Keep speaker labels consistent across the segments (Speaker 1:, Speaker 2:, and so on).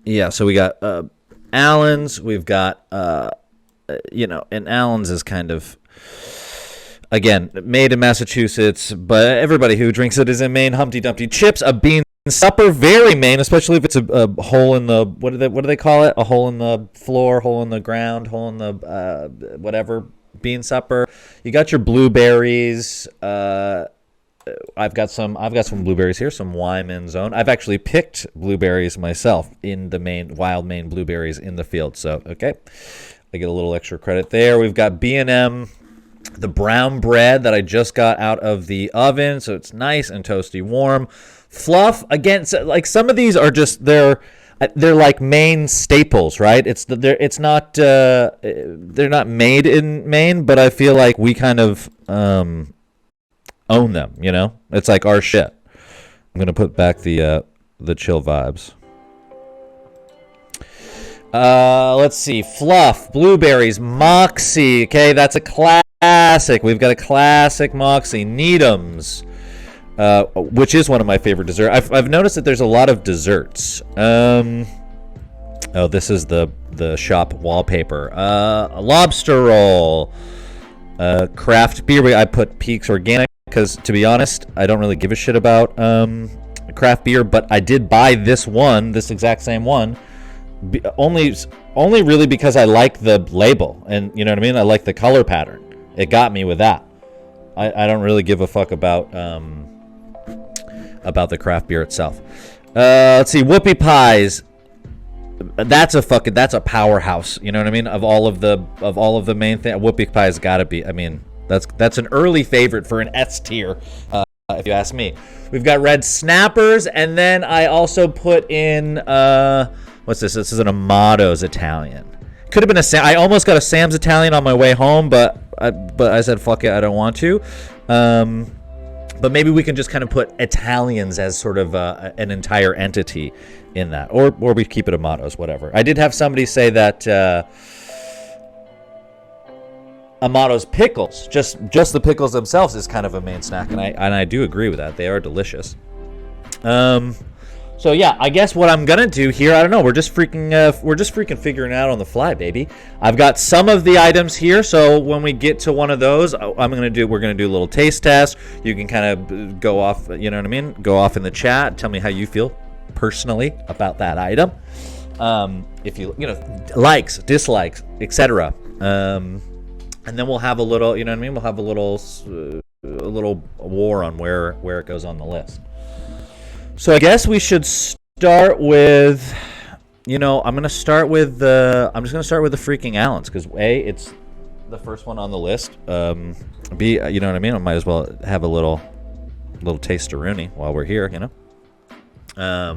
Speaker 1: Yeah, so we got Allen's. We've got, and Allen's is kind of, again, made in Massachusetts, but everybody who drinks it is in Maine. Humpty Dumpty Chips, a bean supper, very Maine, especially if it's a hole in the, what do they call it? A hole in the floor, hole in the ground, hole in the, whatever, bean supper. You got your blueberries. I've got some blueberries here, some Wyman's Own. I've actually picked blueberries myself in the wild Maine blueberries in the field. So, okay, I get a little extra credit there. We've got B&M, the brown bread that I just got out of the oven, so it's nice and toasty warm. Fluff, again, so, like some of these are just they're like Maine staples, right? They're not made in Maine, but I feel like we kind of own them, you know? It's like our shit. I'm gonna put back the chill vibes. Let's see. Fluff, blueberries, Moxie. Okay, that's a classic. We've got a classic Moxie. Needham's, which is one of my favorite desserts. I've noticed that there's a lot of desserts. This is the shop wallpaper. A lobster roll. Craft beer. I put Peaks Organic because, to be honest, I don't really give a shit about craft beer, but I did buy this exact same one. Only really because I like the label, and you know what I mean. I like the color pattern. It got me with that. I don't really give a fuck about the craft beer itself. Let's see, whoopie pies. That's a powerhouse. You know what I mean? Of all of the main thing, whoopie pie's got to be. I mean, that's an early favorite for an S tier, if you ask me. We've got red snappers, and then I also put in. What's this? This is an Amato's Italian. Could have been I almost got a Sam's Italian on my way home, but I said fuck it, I don't want to. But maybe we can just kind of put Italians as sort of an entire entity in that, or we keep it Amato's, whatever. I did have somebody say that Amato's pickles, just the pickles themselves, is kind of a main snack, and I do agree with that. They are delicious. So yeah, I guess what I'm gonna do here, I don't know. We're just freaking figuring it out on the fly, baby. I've got some of the items here, so when we get to one of those, we're gonna do a little taste test. You can kind of go off, you know what I mean? Go off in the chat. Tell me how you feel personally about that item. If you likes, dislikes, etc. And then we'll have a little, you know what I mean? We'll have a little war on where it goes on the list. So I guess we should start with, I'm going to start with the freaking Allens, because A, it's the first one on the list. B, you know what I mean? I might as well have a little taste-a-rooney while we're here, you know? So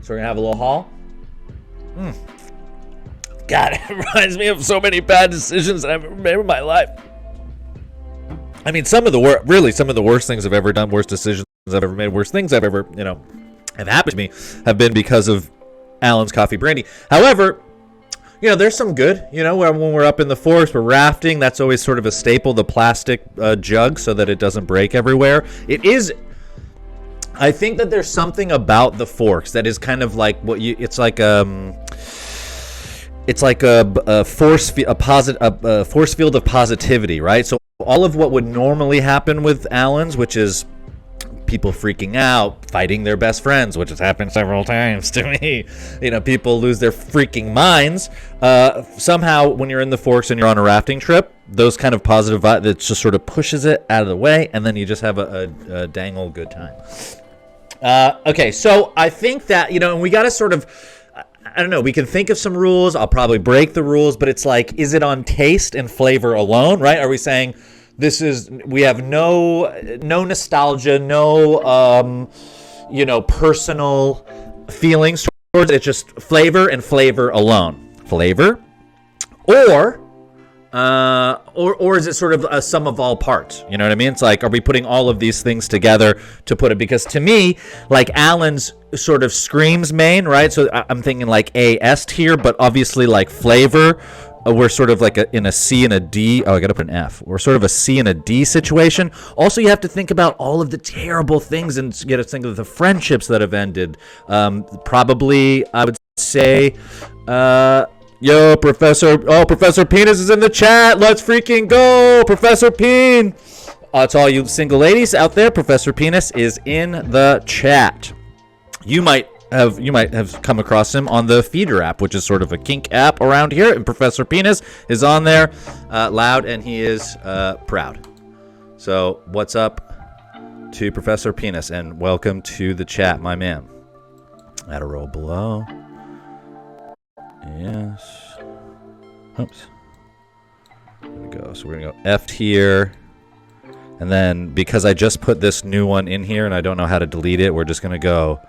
Speaker 1: we're going to have a little haul. God, it reminds me of so many bad decisions that I've ever made in my life. I mean, some of the worst things I've ever done, worst decisions I've ever made, worst things I've ever, have happened to me have been because of Allen's Coffee Brandy. However, there's some good, when we're up in the forest, we're rafting, that's always sort of a staple, the plastic jug so that it doesn't break everywhere. I think that there's something about the Forks that is kind of like it's like a force field of positivity, right? So all of what would normally happen with Allen's, which is people freaking out, fighting their best friends, which has happened several times to me. People lose their freaking minds. Somehow, when you're in the Forks and you're on a rafting trip, those kind of positive vibes, it just sort of pushes it out of the way, and then you just have a dang old good time. Okay, so I think that, and we got to sort of, I don't know, we can think of some rules. I'll probably break the rules, but it's like, is it on taste and flavor alone, right? Are we saying we have no nostalgia, no, personal feelings towards it. It's just flavor and flavor alone. Flavor, or is it sort of a sum of all parts? You know what I mean? It's like, are we putting all of these things together to put it? Because to me, like, Allen's sort of screams Maine, right? So I'm thinking like A, S tier, but obviously like flavor we're sort of like in a C and a D. Oh, I got to put an F. We're sort of a C and a D situation. Also, you have to think about all of the terrible things and you got to think of the friendships that have ended. Probably, I would say, yo, Professor. Oh, Professor Penis is in the chat. Let's freaking go, Professor Peen. To all you single ladies out there, Professor Penis is in the chat. You might have come across him on the Feeder app, which is sort of a kink app around here, and Professor Penis is on there, loud, and he is proud. So what's up to Professor Penis, and welcome to the chat, my man. Add a roll below. Yes. Oops. There we go. So we're gonna go F here. And then because I just put this new one in here and I don't know how to delete it, we're just gonna go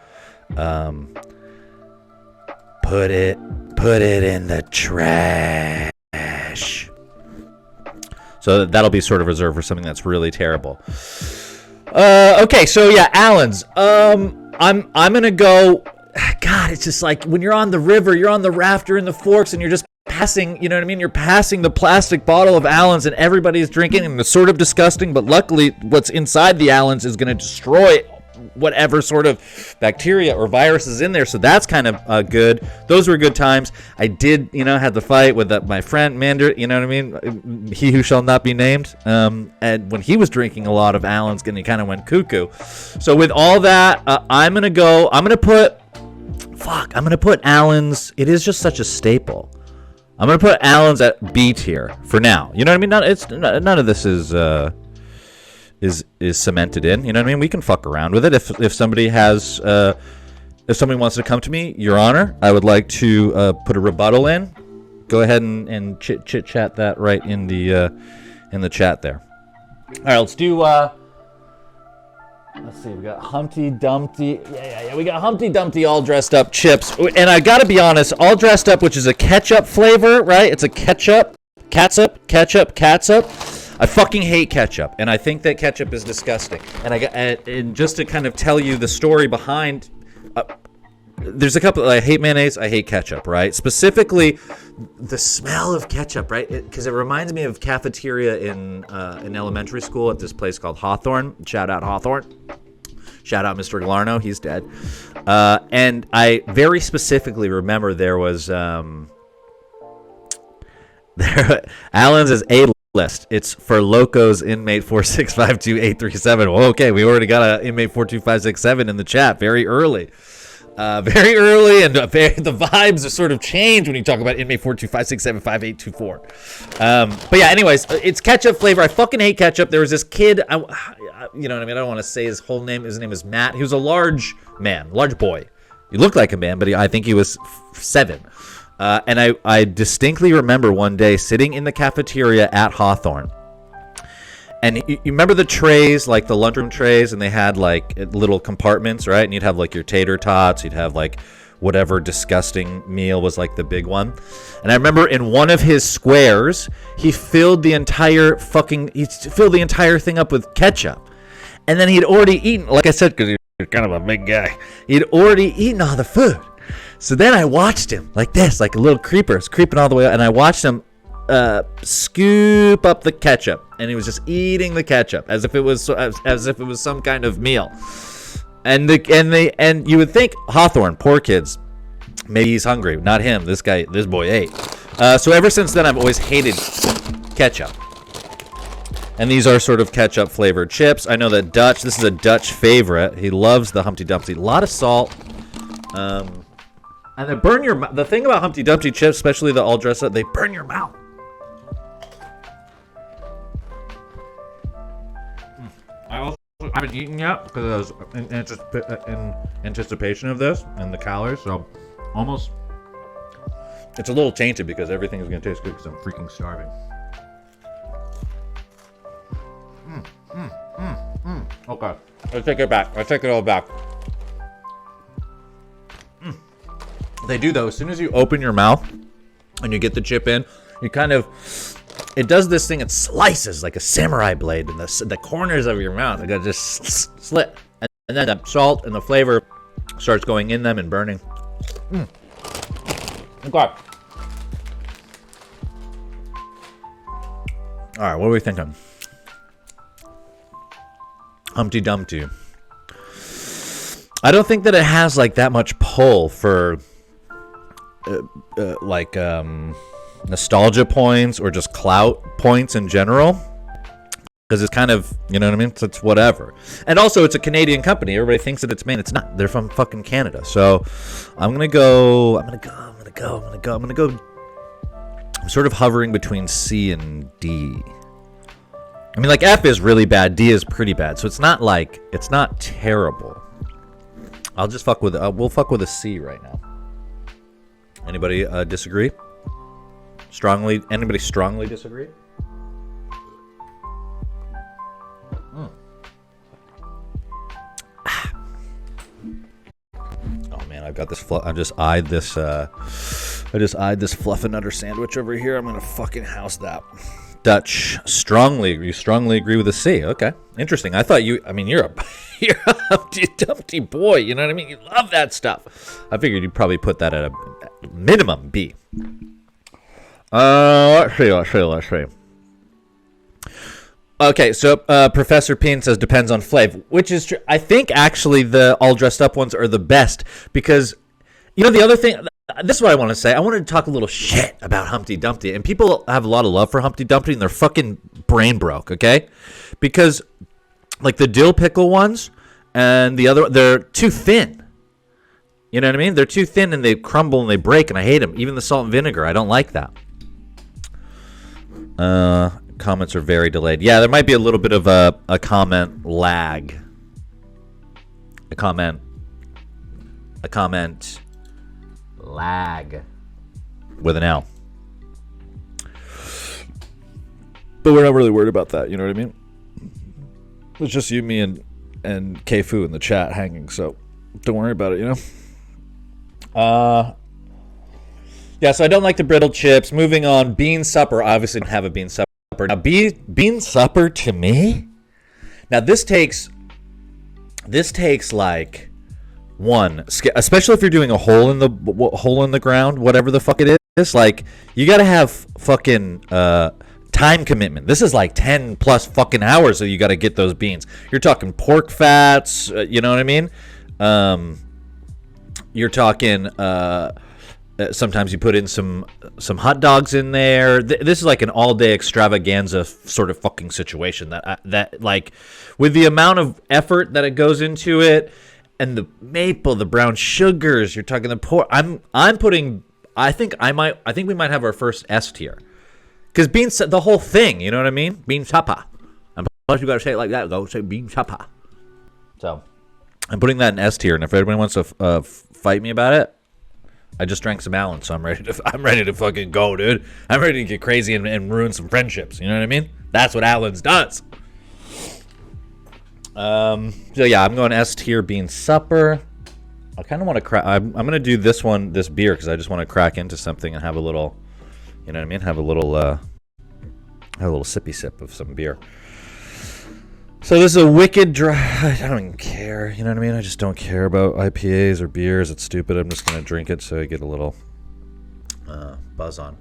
Speaker 1: put it in the trash. So that'll be sort of reserved for something that's really terrible. Okay, so yeah, Allen's. I'm gonna go. God, it's just like when you're on the river, you're on the raft, you're in the forks, and you're just passing, you know what I mean? You're passing the plastic bottle of Allen's and everybody's drinking, and it's sort of disgusting, but luckily what's inside the Allen's is going to destroy whatever sort of bacteria or virus is in there, so that's kind of good. Those were good times. I did, had the fight with my friend Mander, you know what I mean? He who shall not be named. And when he was drinking a lot of Allen's, and he kind of went cuckoo. So with all that, I'm going to put Allen's. It is just such a staple. I'm gonna put Allen's at B tier for now. You know what I mean? None of this is cemented in. You know what I mean? We can fuck around with it if somebody has if somebody wants to come to me, Your Honor, I would like to put a rebuttal in. Go ahead and chit chat that right in the chat there. All right, let's do. Let's see, we got Humpty Dumpty. Yeah. We got Humpty Dumpty all dressed up chips. And I gotta be honest, all dressed up, which is a ketchup flavor, right? It's a catsup. I fucking hate ketchup, and I think that ketchup is disgusting. And just to kind of tell you the story behind, there's a couple. I hate mayonnaise. I hate ketchup, right? Specifically, the smell of ketchup, right? Because it reminds me of cafeteria in elementary school at this place called Hawthorne. Shout out Hawthorne. Shout out Mr. Glarno. He's dead. And I very specifically remember there was Allen's is A list. It's for locos inmate 4652837. Well, okay, we already got an inmate 42567 in the chat very early. Very early, and the vibes are sort of change when you talk about inmate 425675824. But yeah, anyways, it's ketchup flavor. I fucking hate ketchup. There was this kid, you know what I mean? I don't want to say his whole name. His name is Matt. He was a large boy. He looked like a man, but I think he was 7. And I distinctly remember one day sitting in the cafeteria at Hawthorne. And you remember the trays, like the lunchroom trays, and they had like little compartments, right? And you'd have like your tater tots, you'd have like whatever disgusting meal was like the big one. And I remember in one of his squares, he filled the entire thing up with ketchup. And then he'd already eaten, like I said, because he's kind of a big guy, he'd already eaten all the food. So then I watched him like this, like a little creeper, creeping all the way up, and I watched him scoop up the ketchup, and he was just eating the ketchup as if it was some kind of meal. And you would think Hawthorne, poor kids, maybe he's hungry. Not him. This boy ate. So ever since then, I've always hated ketchup. And these are sort of ketchup flavored chips. I know that this is a Dutch favorite. He loves the Humpty Dumpty. A lot of salt. And they burn your mouth. The thing about Humpty Dumpty chips, especially the all dressed up, they burn your mouth. I haven't eaten yet because I was in anticipation of this and the calories, so almost it's a little tainted because everything is going to taste good because I'm freaking starving. Okay, I take it back. I take it all back. They do though. As soon as you open your mouth and you get the chip in, you kind of. It does this thing, it slices like a samurai blade in the corners of your mouth. It got just slit. And then the salt and the flavor starts going in them and burning. Okay. All right, what are we thinking? Humpty Dumpty. I don't think that it has like that much pull for nostalgia points or just clout points in general, because it's kind of, you know what I mean, it's whatever. And also it's a Canadian company. Everybody thinks that it's Maine. It's not. They're from fucking Canada. So I'm sort of hovering between C and D. I mean, like, F is really bad, D is pretty bad, so it's not terrible. I'll just fuck with we'll fuck with a C right now. Anybody disagree? Anybody strongly disagree? Oh man, I've got this I just eyed this fluff and nutter sandwich over here. I'm gonna fucking house that. Dutch, you strongly agree with the C. Okay, interesting. I thought you're a Humpty Dumpty boy. You know what I mean? You love that stuff. I figured you'd probably put that at a minimum B. Let's see. Okay, so Professor Peen says depends on flav, which is true. I think actually the all dressed up ones are the best because, you know, the other thing. This is what I want to say. I wanted to talk a little shit about Humpty Dumpty. And people have a lot of love for Humpty Dumpty, and they're fucking brain broke, okay? Because, like, the dill pickle ones and the other, they're too thin. You know what I mean? They're too thin, and they crumble, and they break, and I hate them. Even the salt and vinegar, I don't like that. Comments are very delayed. Yeah, there might be a little bit of a comment lag. A comment lag with an L. But we're not really worried about that, you know what I mean? It's just you, me, and K-Fu in the chat hanging, so don't worry about it, you know? Yeah, so I don't like the brittle chips. Moving on, bean supper. Obviously don't have a bean supper. Now, bean supper to me? Now, this takes like one, especially if you're doing a hole in the ground, whatever the fuck it is. Like, you gotta have fucking time commitment. This is like 10 plus fucking hours that you gotta get those beans. You're talking pork fats, you know what I mean? You're talking sometimes you put in some hot dogs in there. This is like an all day extravaganza sort of fucking situation that like, with the amount of effort that it goes into it. And the maple, the brown sugars, you're talking the pork. I think we might have our first S tier. Because beans, the whole thing, you know what I mean? Bean supper. And plus you got to say it like that. Go say bean supper. So, I'm putting that in S tier. And if anybody wants to fight me about it, I just drank some Allen, so I'm ready to fucking go, dude. I'm ready to get crazy and ruin some friendships. You know what I mean? That's what Allen's does. So yeah, I'm going S tier bean supper. I kind of want to crack. I'm going to do this beer because I just want to crack into something and have a little, you know what I mean? Have a little sippy sip of some beer. So this is a wicked dry. I don't even care. You know what I mean? I just don't care about IPAs or beers. It's stupid. I'm just going to drink it so I get a little buzz on.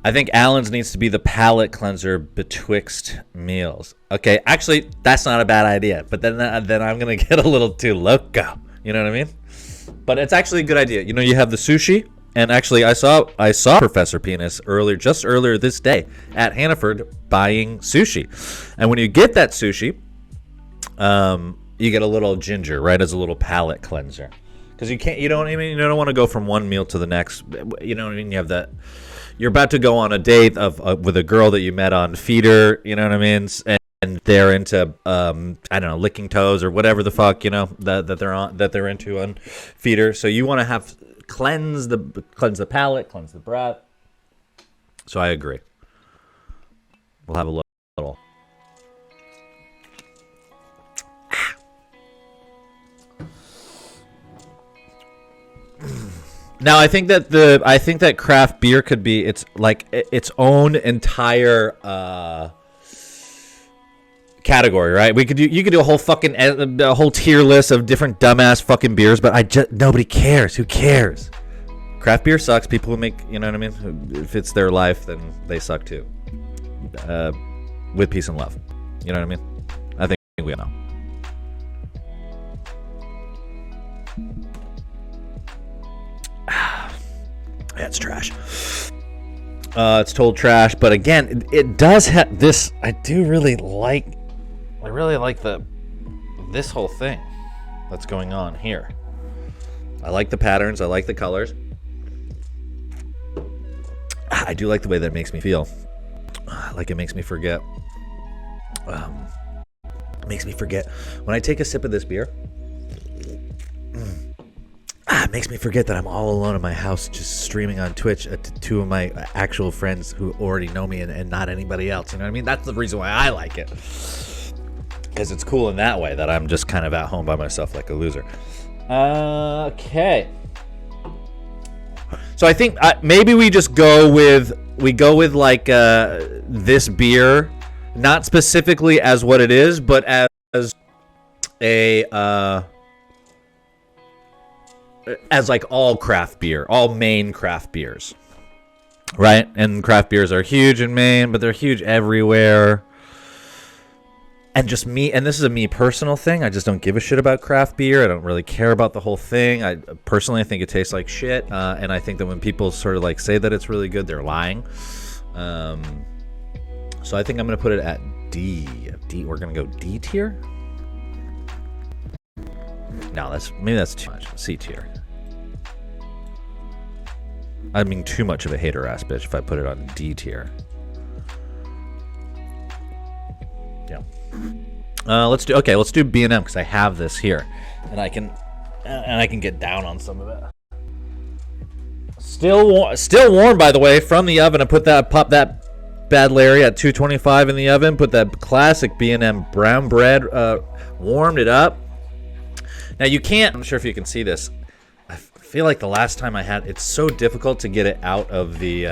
Speaker 1: I think Allen's needs to be the palate cleanser betwixt meals. Okay, actually, that's not a bad idea. But then I'm going to get a little too loco. You know what I mean? But it's actually a good idea. You know, you have the sushi. And actually, I saw Professor Penis just earlier this day at Hannaford buying sushi. And when you get that sushi, you get a little ginger, right, as a little palate cleanser. Because you don't want to go from one meal to the next. You know what I mean? You have that. You're about to go on a date with a girl that you met on Feeder, you know what I mean? And they're into I don't know, licking toes or whatever the fuck, you know, that they're into on Feeder. So you want to have cleanse the palate, cleanse the breath. So I agree. We'll have a little. Now I think that craft beer could be its own entire category, right? You could do a whole fucking a whole tier list of different dumbass fucking beers, but nobody cares. Who cares? Craft beer sucks. People who make, you know what I mean? If it's their life, then they suck too. with peace and love. You know what I mean? I think we know. Yeah, it's trash. It's total trash, but again, it does have this. I really like this whole thing that's going on here. I like the patterns. I like the colors. I do like the way that it makes me feel. Like it makes me forget. Makes me forget when I take a sip of this beer. It makes me forget that I'm all alone in my house just streaming on Twitch to two of my actual friends who already know me and not anybody else. You know what I mean? That's the reason why I like it. Because it's cool in that way that I'm just kind of at home by myself like a loser. Okay. So I think maybe we just go with like this beer, not specifically as what it is, but as a as like all craft beer, all Maine craft beers, right? And craft beers are huge in Maine, but they're huge everywhere. And just me, and this is a me personal thing, I just don't give a shit about craft beer. I don't really care about the whole thing. I personally think it tastes like shit, and I think that when people sort of like say that it's really good, they're lying. So I think I'm going to put it at D. We're going to go D tier? No, maybe that's too much. C tier. I'm being too much of a hater ass bitch if I put it on D tier. Yeah. Let's do B&M because I have this here, and I can get down on some of it. Still warm, by the way, from the oven. I pop that bad Larry at 225 in the oven. Put that classic B&M brown bread. Warmed it up. Now you can't. I'm not sure if you can see this. I feel like the last time I had, it's so difficult to get it out of the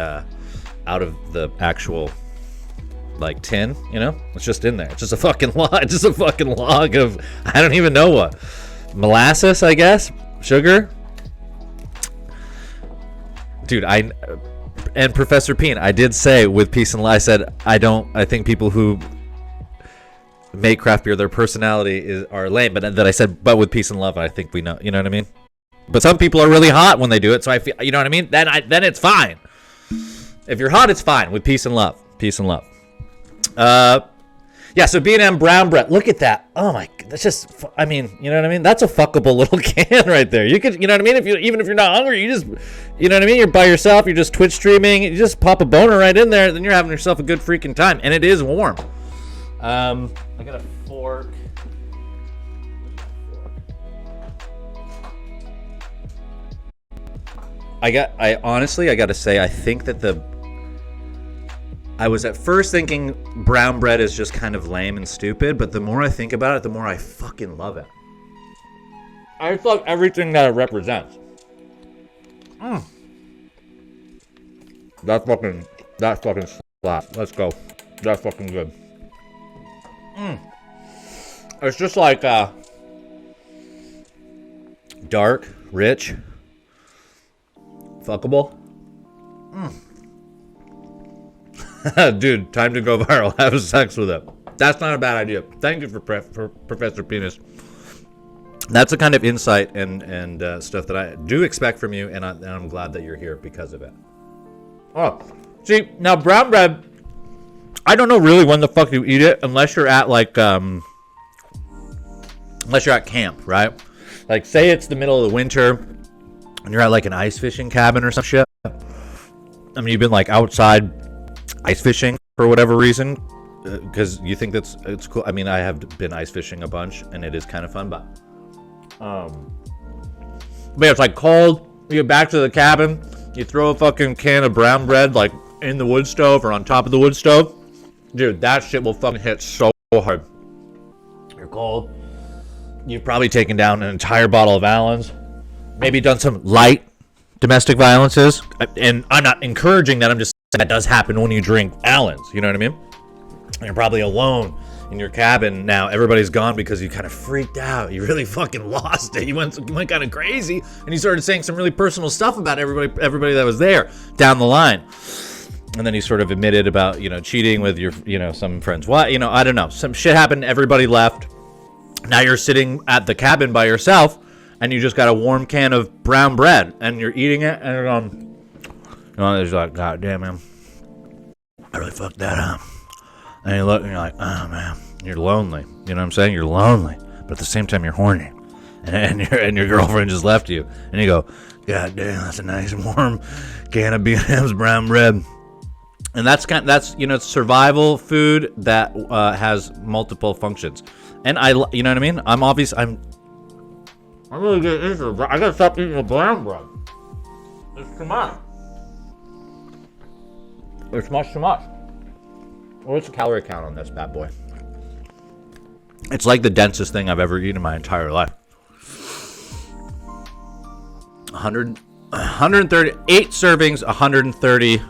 Speaker 1: actual like tin. You know, it's just in there. It's just a fucking log of I don't even know what molasses, I guess, sugar. Dude, and Professor Peen, I did say with Peace and Lie, I said I think people who make craft beer, their personality are lame, but that I said, but with peace and love, I think we know, you know what I mean? But some people are really hot when they do it, so I feel, you know what I mean? Then it's fine. If you're hot, it's fine with peace and love. Peace and love. Yeah, so B&M brown bread. Look at that. Oh my, that's just, I mean, you know what I mean? That's a fuckable little can right there. You could, you know what I mean? Even if you're not hungry, you just, you know what I mean? You're by yourself, you're just Twitch streaming, you just pop a boner right in there, then you're having yourself a good freaking time. And it is warm. I got a fork. I honestly gotta say, I think that I was at first thinking brown bread is just kind of lame and stupid, but the more I think about it, the more I fucking love it. I just love everything that it represents. That's fucking slap. Let's go. That's fucking good. It's just like dark, rich, fuckable. Dude, time to go viral. Have sex with it. That's not a bad idea. Thank you for Professor Penis. That's the kind of insight and stuff that I do expect from you, and I'm glad that you're here because of it. Oh, see, now brown bread, I don't know really when the fuck you eat it unless you're at like unless you're at camp, right? Like say it's the middle of the winter and you're at like an ice fishing cabin or some shit. I mean, you've been like outside ice fishing for whatever reason because you think it's cool. I mean, I have been ice fishing a bunch and it is kind of fun, but yeah, it's like cold. You get back to the cabin, you throw a fucking can of brown bread like in the wood stove or on top of the wood stove. Dude, that shit will fucking hit so hard. You're cold. You've probably taken down an entire bottle of Allen's. Maybe done some light domestic violences. And I'm not encouraging that. I'm just saying that does happen when you drink Allen's. You know what I mean? You're probably alone in your cabin now. Everybody's gone because you kind of freaked out. You really fucking lost it. You went kind of crazy. And you started saying some really personal stuff about everybody that was there down the line. And then he sort of admitted about, cheating with your, some friend's wife. I don't know. Some shit happened. Everybody left. Now you're sitting at the cabin by yourself, and you just got a warm can of brown bread, and you're eating it, and it's like, God damn, man, I really fucked that up. And you look, and you're like, oh, man, you're lonely. You know what I'm saying? You're lonely, but at the same time, you're horny. And your girlfriend just left you, and you go, God damn, that's a nice warm can of B&M's brown bread. And that's survival food that has multiple functions. And you know what I mean? I'm really getting into it. I gotta stop eating the brown bread. It's too much. It's much too much. What's the calorie count on this bad boy? It's like the densest thing I've ever eaten in my entire life. 130, 8 servings, 130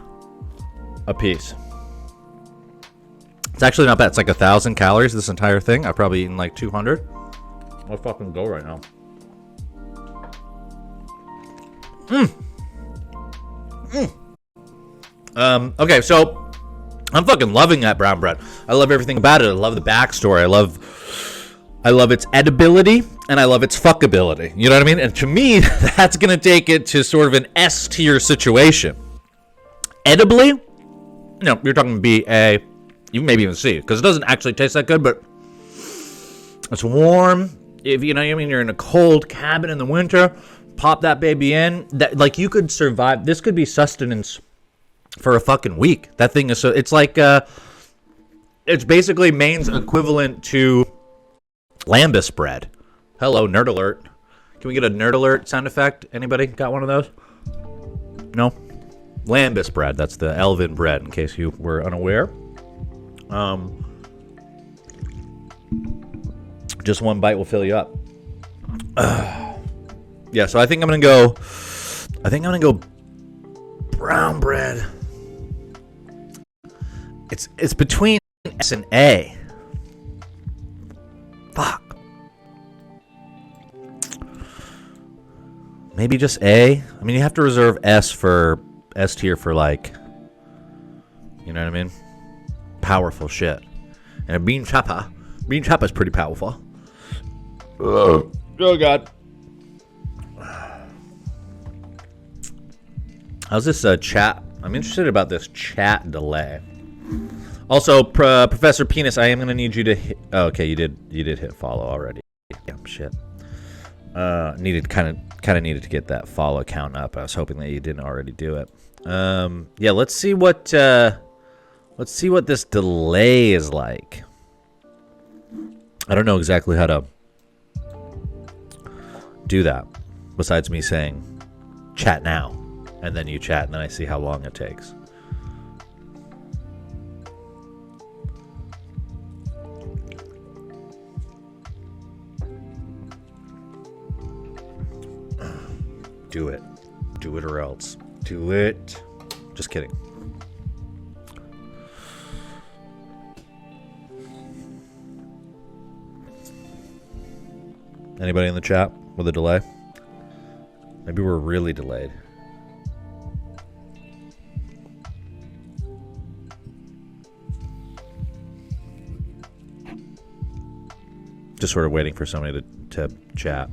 Speaker 1: a piece. It's actually not bad. It's like 1,000 calories, this entire thing. I've probably eaten like 200. I'll fucking go right now. Okay, so I'm fucking loving that brown bread. I love everything about it. I love the backstory. I love its edibility, and I love its fuckability. You know what I mean? And to me, that's gonna take it to sort of an S tier situation. Edibly, you're talking B, A, you maybe even C, because it doesn't actually taste that good, but it's warm. If you know what I mean, you're in a cold cabin in the winter, pop that baby in. That, like, you could survive. This could be sustenance for a fucking week. That thing is so. It's like it's basically Maine's equivalent to lambus bread. Hello, nerd alert. Can we get a nerd alert sound effect? Anybody got one of those? No. Lambus bread. That's the elven bread, in case you were unaware. Just one bite will fill you up. Yeah, so I think I'm gonna go brown bread. It's between S and A. Fuck. Maybe just A. I mean, you have to reserve S tier for, like, you know what I mean? Powerful shit. And a bean chopper. Bean chopper is pretty powerful. Oh God. How's this chat? I'm interested about this chat delay. Also, Professor Penis, I am gonna need you to hit. Oh, okay, you did hit follow already. Yeah, shit. Needed to get that follow count up. I was hoping that you didn't already do it. Yeah, let's see what this delay is like. I don't know exactly how to do that, besides me saying chat now, and then you chat, and then I see how long it takes. Do it. Do it or else. Do it. Just kidding. Anybody in the chat with a delay? Maybe we're really delayed. Just sort of waiting for somebody to chat.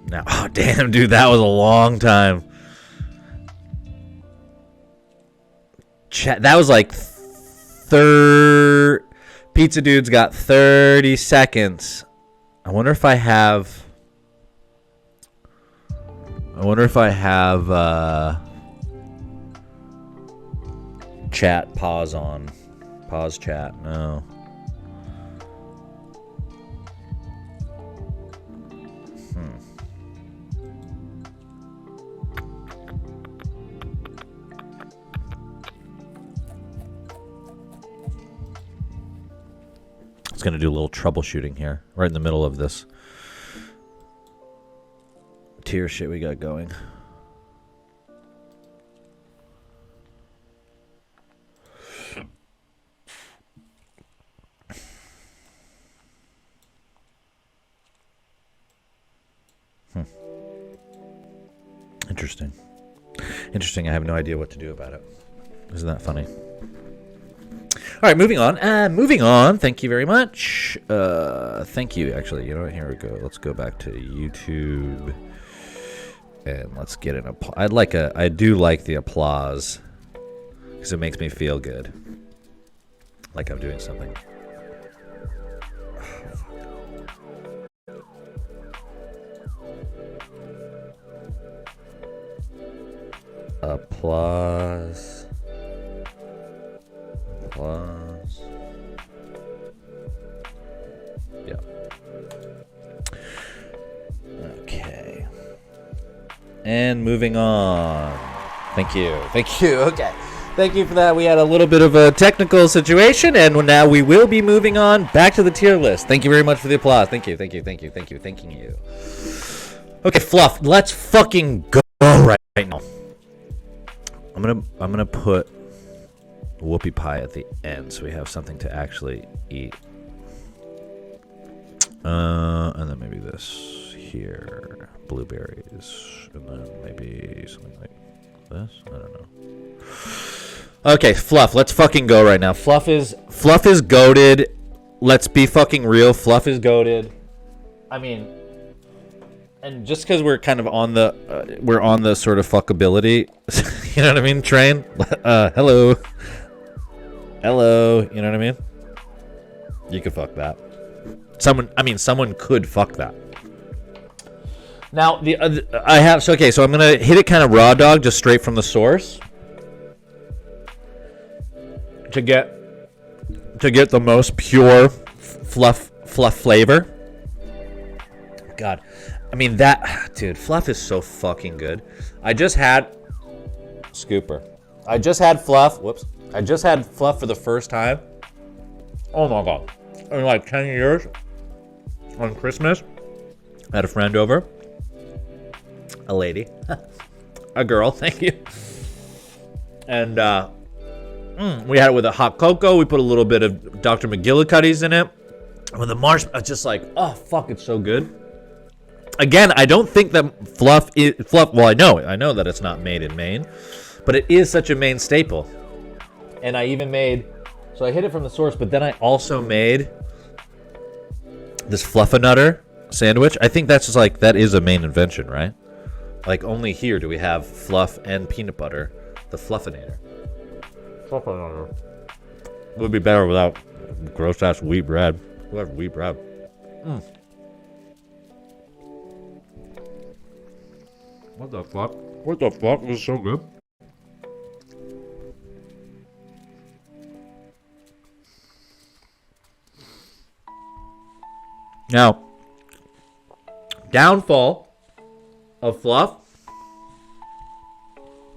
Speaker 1: Now, oh damn, dude, that was a long time. Chat, that was like Pizza Dude's got 30 seconds. I wonder if I have chat pause on. Pause chat. No. It's going to do a little troubleshooting here, right in the middle of this tier shit we got going. Interesting. Interesting. I have no idea what to do about it. Isn't that funny? All right, moving on. Moving on. Thank you very much. Thank you. Actually, you know what? Here we go. Let's go back to YouTube, and let's get an applause. I do like the applause because it makes me feel good, like I'm doing something. Applause. Applause. Yeah. Okay. And moving on. Thank you. Thank you. Okay. Thank you for that. We had a little bit of a technical situation, and now we will be moving on back to the tier list. Thank you very much for the applause. Thank you. Thank you. Thank you. Thank you. Thanking you. Okay, Fluff. Let's fucking go right now. I'm gonna put whoopie pie at the end so we have something to actually eat. And then maybe this here, blueberries, and then maybe something like this. I don't know. Okay, Fluff, let's fucking go right now. Fluff is goated. Let's be fucking real. Fluff is goated. I mean, and just because we're kind of on the sort of fuckability, you know what I mean? Train. Hello. Hello. You know what I mean? You could fuck that. Someone could fuck that. Now so I'm gonna hit it kind of raw dog, just straight from the source, to get the most pure fluff flavor. God, I mean that, dude. Fluff is so fucking good. I just had Fluff. Whoops. I just had Fluff for the first time. Oh my god. In like 10 years. On Christmas, I had a friend over. A lady. A girl, thank you. And we had it with a hot cocoa. We put a little bit of Dr. McGillicuddy's in it. And with the marshmallow, it's just like, oh fuck, it's so good. Again, I don't think that Fluff. Well, I know that it's not made in Maine, but it is such a Maine staple. And I even made, so I hit it from the source, but then I also made this Fluffernutter sandwich. I think that's just like, that is a Maine invention, right? Like only here do we have fluff and peanut butter, the Fluffinator. Fluffernutter. It would be better without gross ass wheat bread. We'll have wheat bread. What the fuck? What the fuck? It was so good. Now, downfall of Fluff.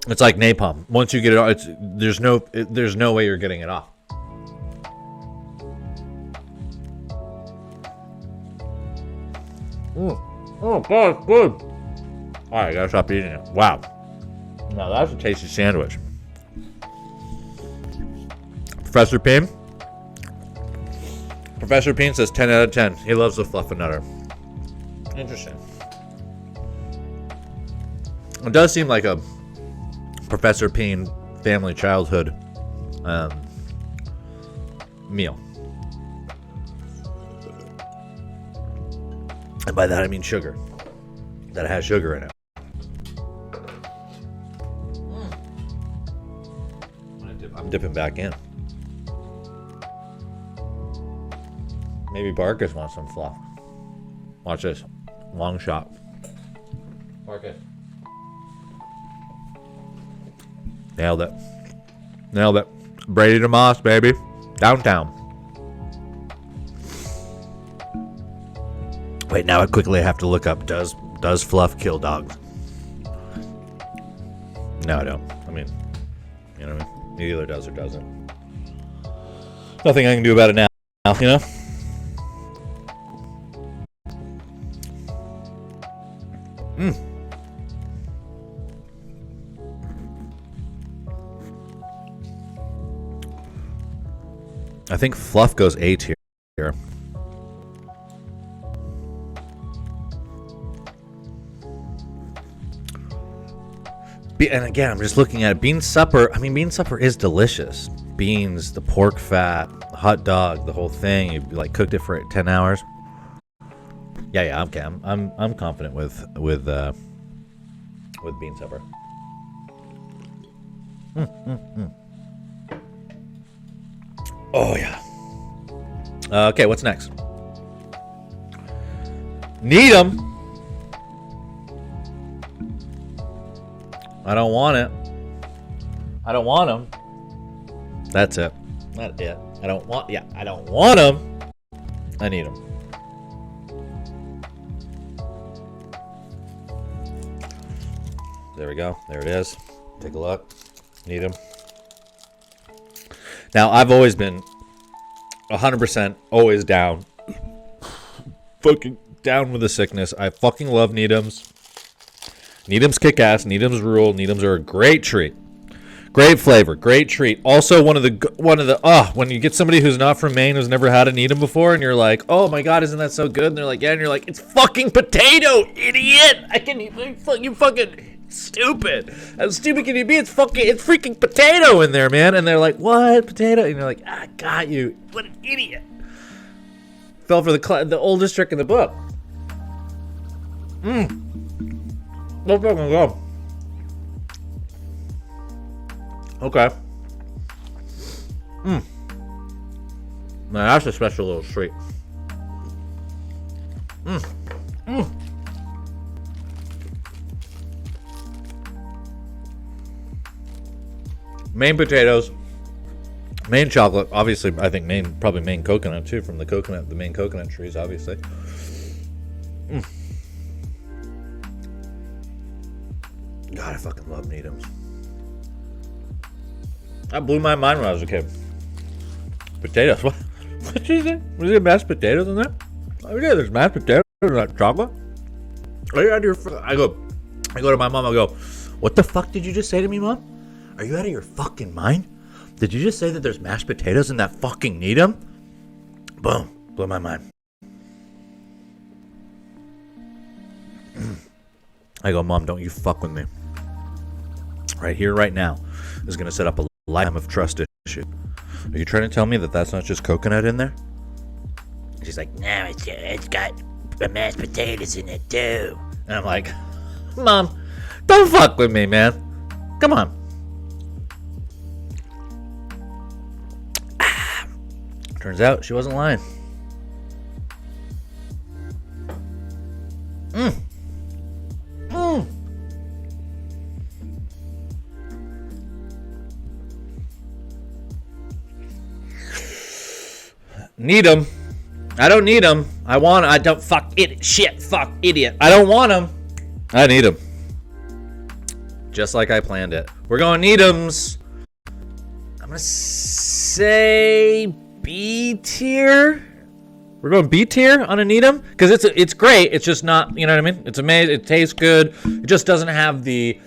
Speaker 1: It's like napalm. Once you get it off, there's no way you're getting it off. Oh god, it's good. Alright, I gotta stop eating it. Wow. Now that's a tasty sandwich. Professor Payne says 10 out of 10. He loves the Fluffernutter. Interesting. It does seem like a Professor Payne family childhood meal. And by that I mean sugar. That it has sugar in it. I'm dipping back in. Maybe Barkus wants some fluff. Watch this. Long shot. Barkus. Nailed it. Nailed it. Brady DeMoss, baby. Downtown. Wait, now I quickly have to look up, does fluff kill dogs? No, I don't. I mean, you know what I mean? It either does or doesn't. Nothing I can do about it now, you know? I think fluff goes A tier here. and again, I'm just looking at it. Bean supper. I mean, bean supper is delicious. Beans, the pork fat, the hot dog, the whole thing. You like cooked it for 10 hours. Yeah. Okay, I'm confident with bean supper. Oh yeah. Okay, what's next? Need 'em. I don't want it. I don't want them. That's it. That's it. I don't want them. I need them. There we go. There it is. Take a look. Need them. Now, I've always been 100% always down. Fucking down with the sickness. I fucking love Needhams. Needhams kick ass. Needhams rule. Needhams are a great treat. Great flavor. Great treat. Also, when you get somebody who's not from Maine, who's never had a Needham before, and you're like, oh my god, isn't that so good? And they're like, yeah. And you're like, it's fucking potato, idiot. You fucking stupid. How stupid can you be? It's freaking potato in there, man. And they're like, what? Potato? And you're like, I got you. What an idiot. Fell for the oldest trick in the book. No fucking go. Okay. Man, that's a special little treat. Maine potatoes. Maine chocolate. Obviously, I think probably Maine coconut too, from the Maine coconut trees, obviously. God, I fucking love Needhams. That blew my mind when I was a kid. Potatoes. What did you say? Was there mashed potatoes in there? Oh yeah, there's mashed potatoes in that chocolate. Are you out of your? I go to my mom. I go, what the fuck did you just say to me, Mom? Are you out of your fucking mind? Did you just say that there's mashed potatoes in that fucking Needham? Boom, blew my mind. I go, Mom, don't you fuck with me. Right here, right now, is going to set up a lifetime of trust issue. Are you trying to tell me that that's not just coconut in there? She's like, no, it's got mashed potatoes in it too. And I'm like, Mom, don't fuck with me, man. Come on. Turns out she wasn't lying. Need them. I don't need them. I don't fuck it. Shit. Fuck idiot. I don't want them. I need them. Just like I planned it. We're going Needhams. I'm gonna say B tier. We're going B tier on a Needham because it's great. It's just not, you know what I mean? It's amazing. It tastes good. It just doesn't have the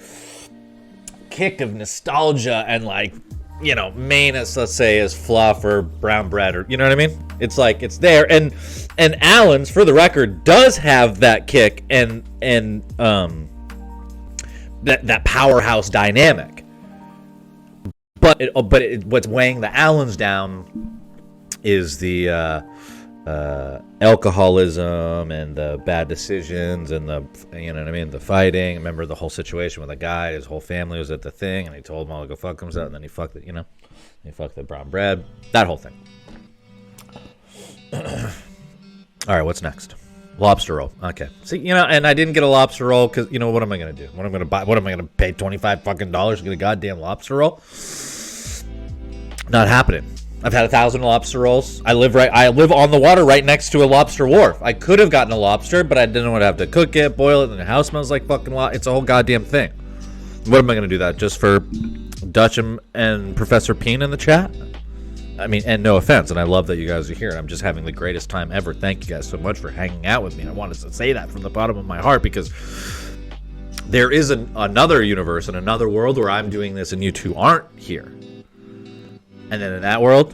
Speaker 1: kick of nostalgia and like, you know, Maine as, let's say, as fluff or brown bread, or you know what I mean? It's like it's there, and Allen's, for the record, does have that kick and that powerhouse dynamic. But what's weighing the Allens down is the alcoholism and the bad decisions and the, you know what I mean, the fighting. Remember the whole situation with the guy, his whole family was at the thing, and he told him all to go fuck himself, and then he fucked it, you know, he fucked the brown bread, that whole thing. All right, what's next? Lobster roll. Okay. See, you know, and I didn't get a lobster roll because, you know, what am I gonna do? What am I gonna buy? What am I gonna pay $25 fucking to get a goddamn lobster roll? Not happening. I've had 1,000 lobster rolls. I live on the water right next to a lobster wharf. I could have gotten a lobster, but I didn't want to have to cook it, boil it, and the house smells like fucking It's a whole goddamn thing. What am I going to do that just for Dutch and Professor Peen in the chat? I mean, and no offense, and I love that you guys are here. I'm just having the greatest time ever. Thank you guys so much for hanging out with me. I wanted to say that from the bottom of my heart because there is another universe and another world where I'm doing this and you two aren't here. And then in that world,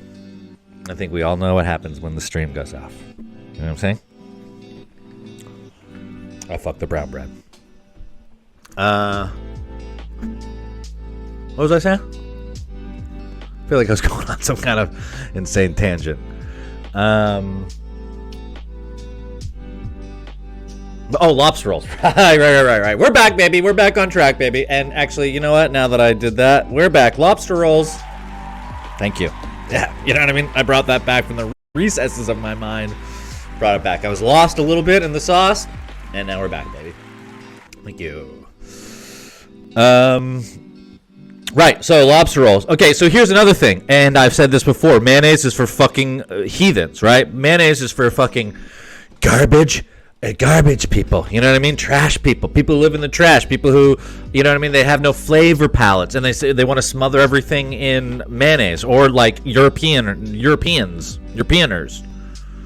Speaker 1: I think we all know what happens when the stream goes off. You know what I'm saying? I fucked the brown bread. What was I saying? I feel like I was going on some kind of insane tangent. Oh, lobster rolls. Right. We're back, baby. We're back on track, baby. And actually, you know what? Now that I did that, we're back. Lobster rolls. Thank you. Yeah, you know what I mean? I brought that back from the recesses of my mind. Brought it back. I was lost a little bit in the sauce, and now we're back, baby. Thank you. Right, so lobster rolls. Okay, so here's another thing, and I've said this before. Mayonnaise is for fucking heathens, right? Mayonnaise is for fucking garbage people. You know what I mean? Trash people. People who live in the trash. People who, you know what I mean? They have no flavor palettes, and they say they want to smother everything in mayonnaise, or like Europeaners,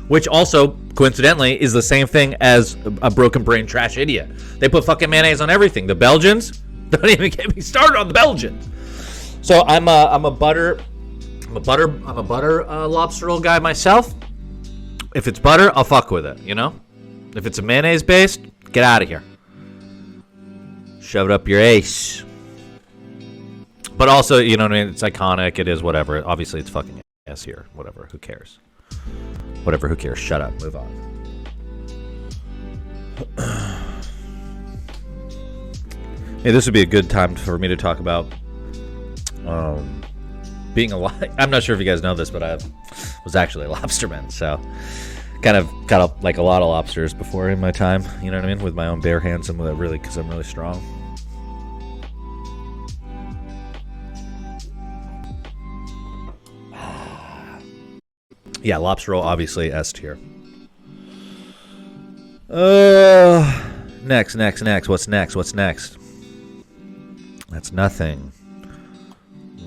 Speaker 1: which also coincidentally is the same thing as a broken brain trash idiot. They put fucking mayonnaise on everything. The Belgians, don't even get me started on the Belgians. So I'm a butter lobster roll guy myself. If it's butter, I'll fuck with it, you know? If it's a mayonnaise based, get out of here. Shove it up your ace. But also, you know what I mean? It's iconic. It is whatever. Obviously, it's fucking ass here. Whatever. Who cares? Whatever. Who cares? Shut up. Move on. Hey, this would be a good time for me to talk about being alive. I'm not sure if you guys know this, but I was actually a lobsterman, so kind of got like a lot of lobsters before in my time. You know what I mean? With my own bare hands, and with it really, because I'm really strong. Yeah, lobster roll, obviously S tier. Next. What's next? That's nothing.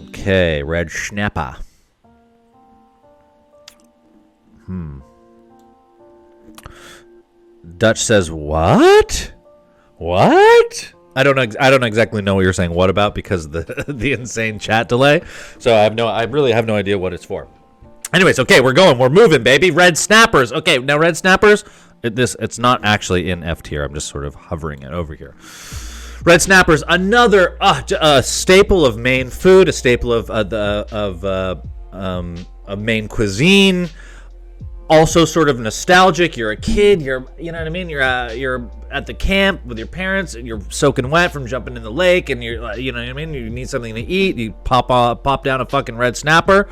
Speaker 1: Okay, red snapper. Dutch says what? I don't exactly know what you're saying what about, because of the insane chat delay. So I really have no idea what it's for. Anyways, okay, we're moving, baby. Red snappers. Okay, now red snappers. It's not actually in F tier. I'm just sort of hovering it over here. Red snappers, another staple of Maine food, a staple of Maine cuisine. Also sort of nostalgic. You're a kid. You know what I mean. You're at the camp with your parents, and you're soaking wet from jumping in the lake, and you know what I mean. You need something to eat. You pop down a fucking red snapper.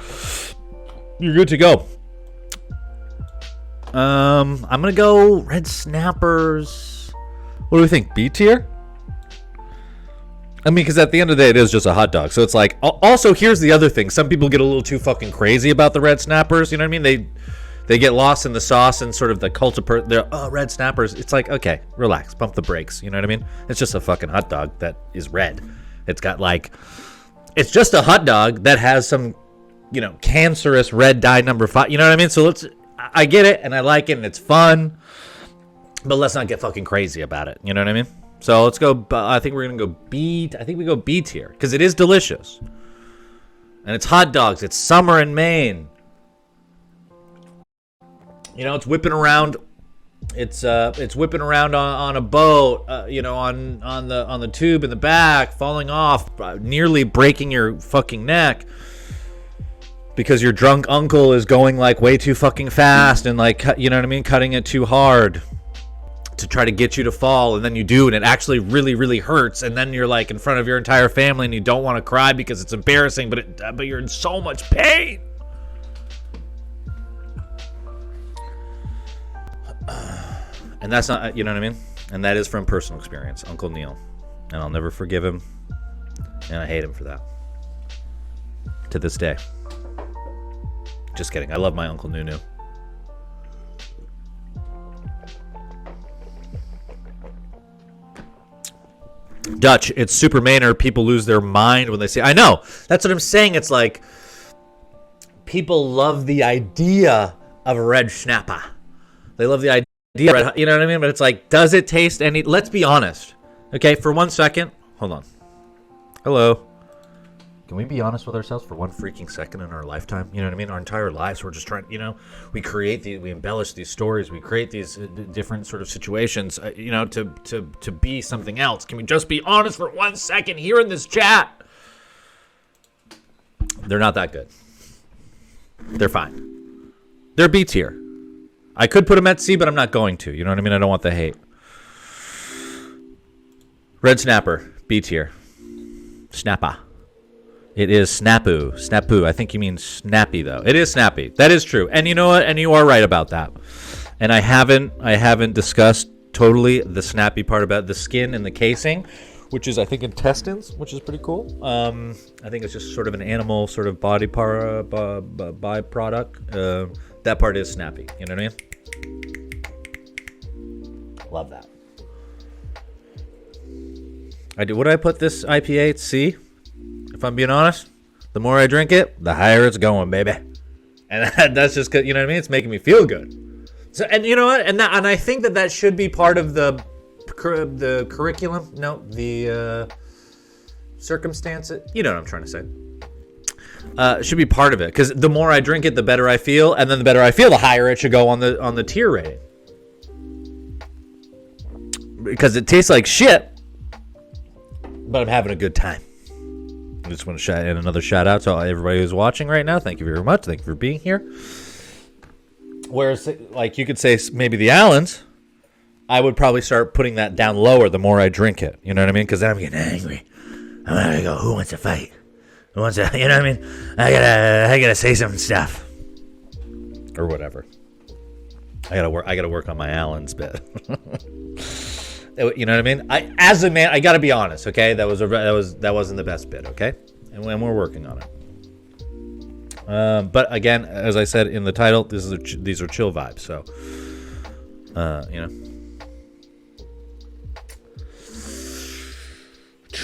Speaker 1: You're good to go. I'm gonna go red snappers. What do we think? B tier? I mean, because at the end of the day, it is just a hot dog. So it's like. Also, here's the other thing. Some people get a little too fucking crazy about the red snappers. You know what I mean? They get lost in the sauce and sort of the cult of they're red snappers. It's like, okay, relax, pump the brakes. You know what I mean? It's just a fucking hot dog that is red. It's got it's just a hot dog that has some, cancerous red dye number 5. You know what I mean? So I get it and I like it and it's fun, but let's not get fucking crazy about it. You know what I mean? So let's go. I think we're gonna go B. I think we go B tier because it is delicious, and it's hot dogs. It's summer in Maine. It's whipping around. It's whipping around on a boat. On the tube in the back, falling off, nearly breaking your fucking neck because your drunk uncle is going way too fucking fast and you know what I mean, cutting it too hard to try to get you to fall, and then you do, and it actually really, really hurts, and then you're in front of your entire family, and you don't want to cry because it's embarrassing, but you're in so much pain. And that's not, you know what I mean? And that is from personal experience, Uncle Neil. And I'll never forgive him. And I hate him for that. To this day. Just kidding. I love my Uncle Nunu. Dutch, it's super Mainer. People lose their mind when they say, I know. That's what I'm saying. It's like, people love the idea of a red snapper. They love the idea. You know what I mean? But it's like, does it taste any? Let's be honest. Okay, for 1 second. Hold on. Hello. Can we be honest with ourselves for one freaking second in our lifetime? You know what I mean? Our entire lives, we're just trying, we embellish these stories. We create these different sort of situations, to be something else. Can we just be honest for 1 second here in this chat? They're not that good. They're fine. They're B tier. I could put them at C, but I'm not going to. You know what I mean? I don't want the hate. Red Snapper, B tier. Snappa. It is Snapu. Snapu. I think you mean snappy, though. It is snappy. That is true. And you know what? And you are right about that. And I haven't discussed totally the snappy part about the skin and the casing, which is, I think, intestines, which is pretty cool. I think it's just sort of an animal sort of body byproduct. That part is snappy. You know what I mean? Love that. I do. What did I put this IPA at? C? If I'm being honest, the more I drink it, the higher it's going, baby. And that's just, you know what I mean? It's making me feel good. So, and you know what? And I think that should be part of the curriculum. No, the circumstances. You know what I'm trying to say. Should be part of it, because the more I drink it, the better I feel, and then the better I feel, the higher it should go on the tier rating. Because it tastes like shit, but I'm having a good time. I just want to shout in another shout out to everybody who's watching right now. Thank you very much. Thank you for being here. Whereas, like, you could say maybe the Allens, I would probably start putting that down lower the more I drink it. You know what I mean? Because then I'm getting angry. I'm gonna go, who wants to fight? Who wants to, you know what I mean? I gotta say some stuff. Or whatever. I gotta work on my Allens bit. You know what I mean? As a man, I gotta be honest, okay? That wasn't the best bit, okay? And we're working on it. But again, as I said in the title, these are chill vibes. So, you know.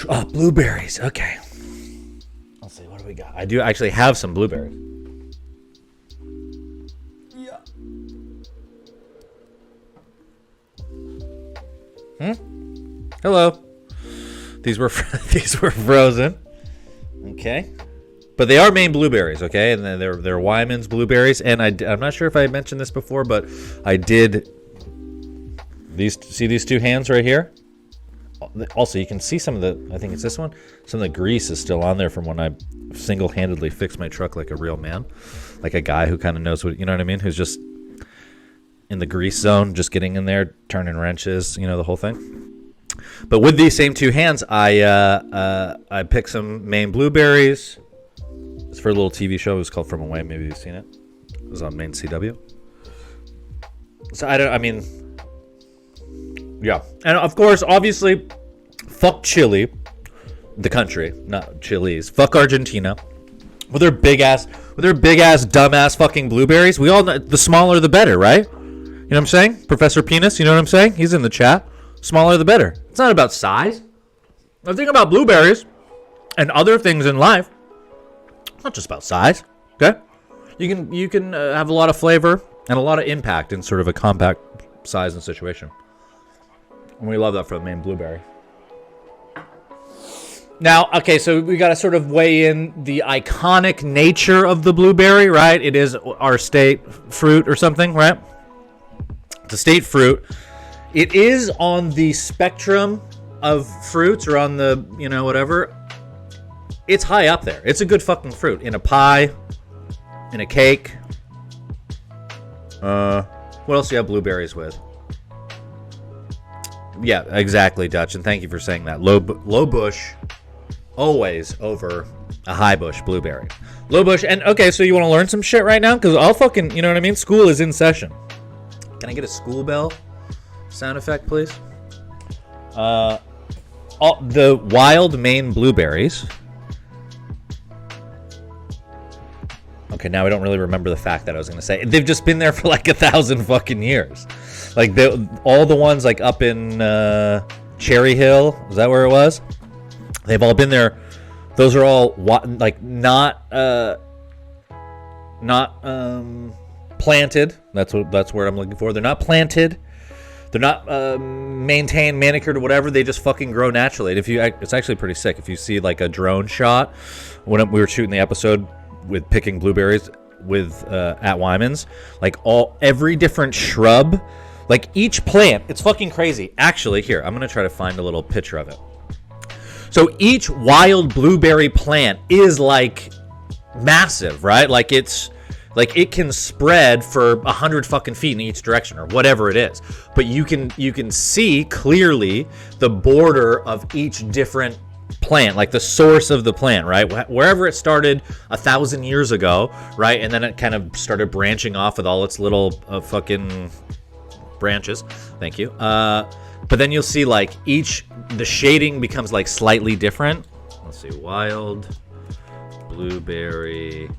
Speaker 1: Oh, blueberries. Okay. Let's see. What do we got? I do actually have some blueberries. Yeah. Hello. These were frozen. Okay. But they are Maine blueberries, okay? And they're Wyman's blueberries. And I'm not sure if I mentioned this before, but I did. See these two hands right here? Also, you can see some of the, I think it's this one, some of the grease is still on there from when I single-handedly fixed my truck like a real man. Like a guy who kind of knows what, you know what I mean? Who's just in the grease zone, just getting in there, turning wrenches, you know, the whole thing. But with these same two hands, I picked some Maine blueberries. It's for a little TV show. It was called From Away. Maybe you've seen it. It was on Maine CW. So yeah. And of course, obviously, fuck Chile, the country, not Chile's. Fuck Argentina. With their big ass, dumbass fucking blueberries. We all know the smaller the better, right? You know what I'm saying? Professor Penis, you know what I'm saying? He's in the chat. Smaller the better. It's not about size. The thing about blueberries and other things in life, it's not just about size, okay? You can have a lot of flavor and a lot of impact in sort of a compact size and situation. And we love that for the Maine blueberry. Now, okay, so we got to sort of weigh in the iconic nature of the blueberry, right? It is our state fruit or something, right? It's a state fruit. It is on the spectrum of fruits, or on the, you know, whatever. It's high up there. It's a good fucking fruit. In a pie, in a cake. What else do you have blueberries with? Yeah, exactly, Dutch, and thank you for saying that. Low bush, always over a high bush blueberry. Low bush, and okay, so you want to learn some shit right now? Because I'll fucking, you know what I mean? School is in session. Can I get a school bell sound effect, please? The wild Maine blueberries. Okay, now I don't really remember the fact that I was going to say. They've just been there for like 1,000 fucking years. Like, all the ones like up in Cherry Hill, is that where it was? They've all been there. Those are all like not planted. That's word I'm looking for. They're not planted. They're not maintained, manicured, or whatever. They just fucking grow naturally. And it's actually pretty sick. If you see like a drone shot when we were shooting the episode with picking blueberries with at Wyman's, like every different shrub, like each plant, it's fucking crazy. Actually, here, I'm gonna try to find a little picture of it. So each wild blueberry plant is like massive, right? Like it can spread for 100 fucking feet in each direction or whatever it is. But you can see clearly the border of each different plant, like the source of the plant, right? Wherever it started 1,000 years ago, right? And then it kind of started branching off with all its little fucking branches. Thank you. But then you'll see like the shading becomes like slightly different. Let's see, wild blueberry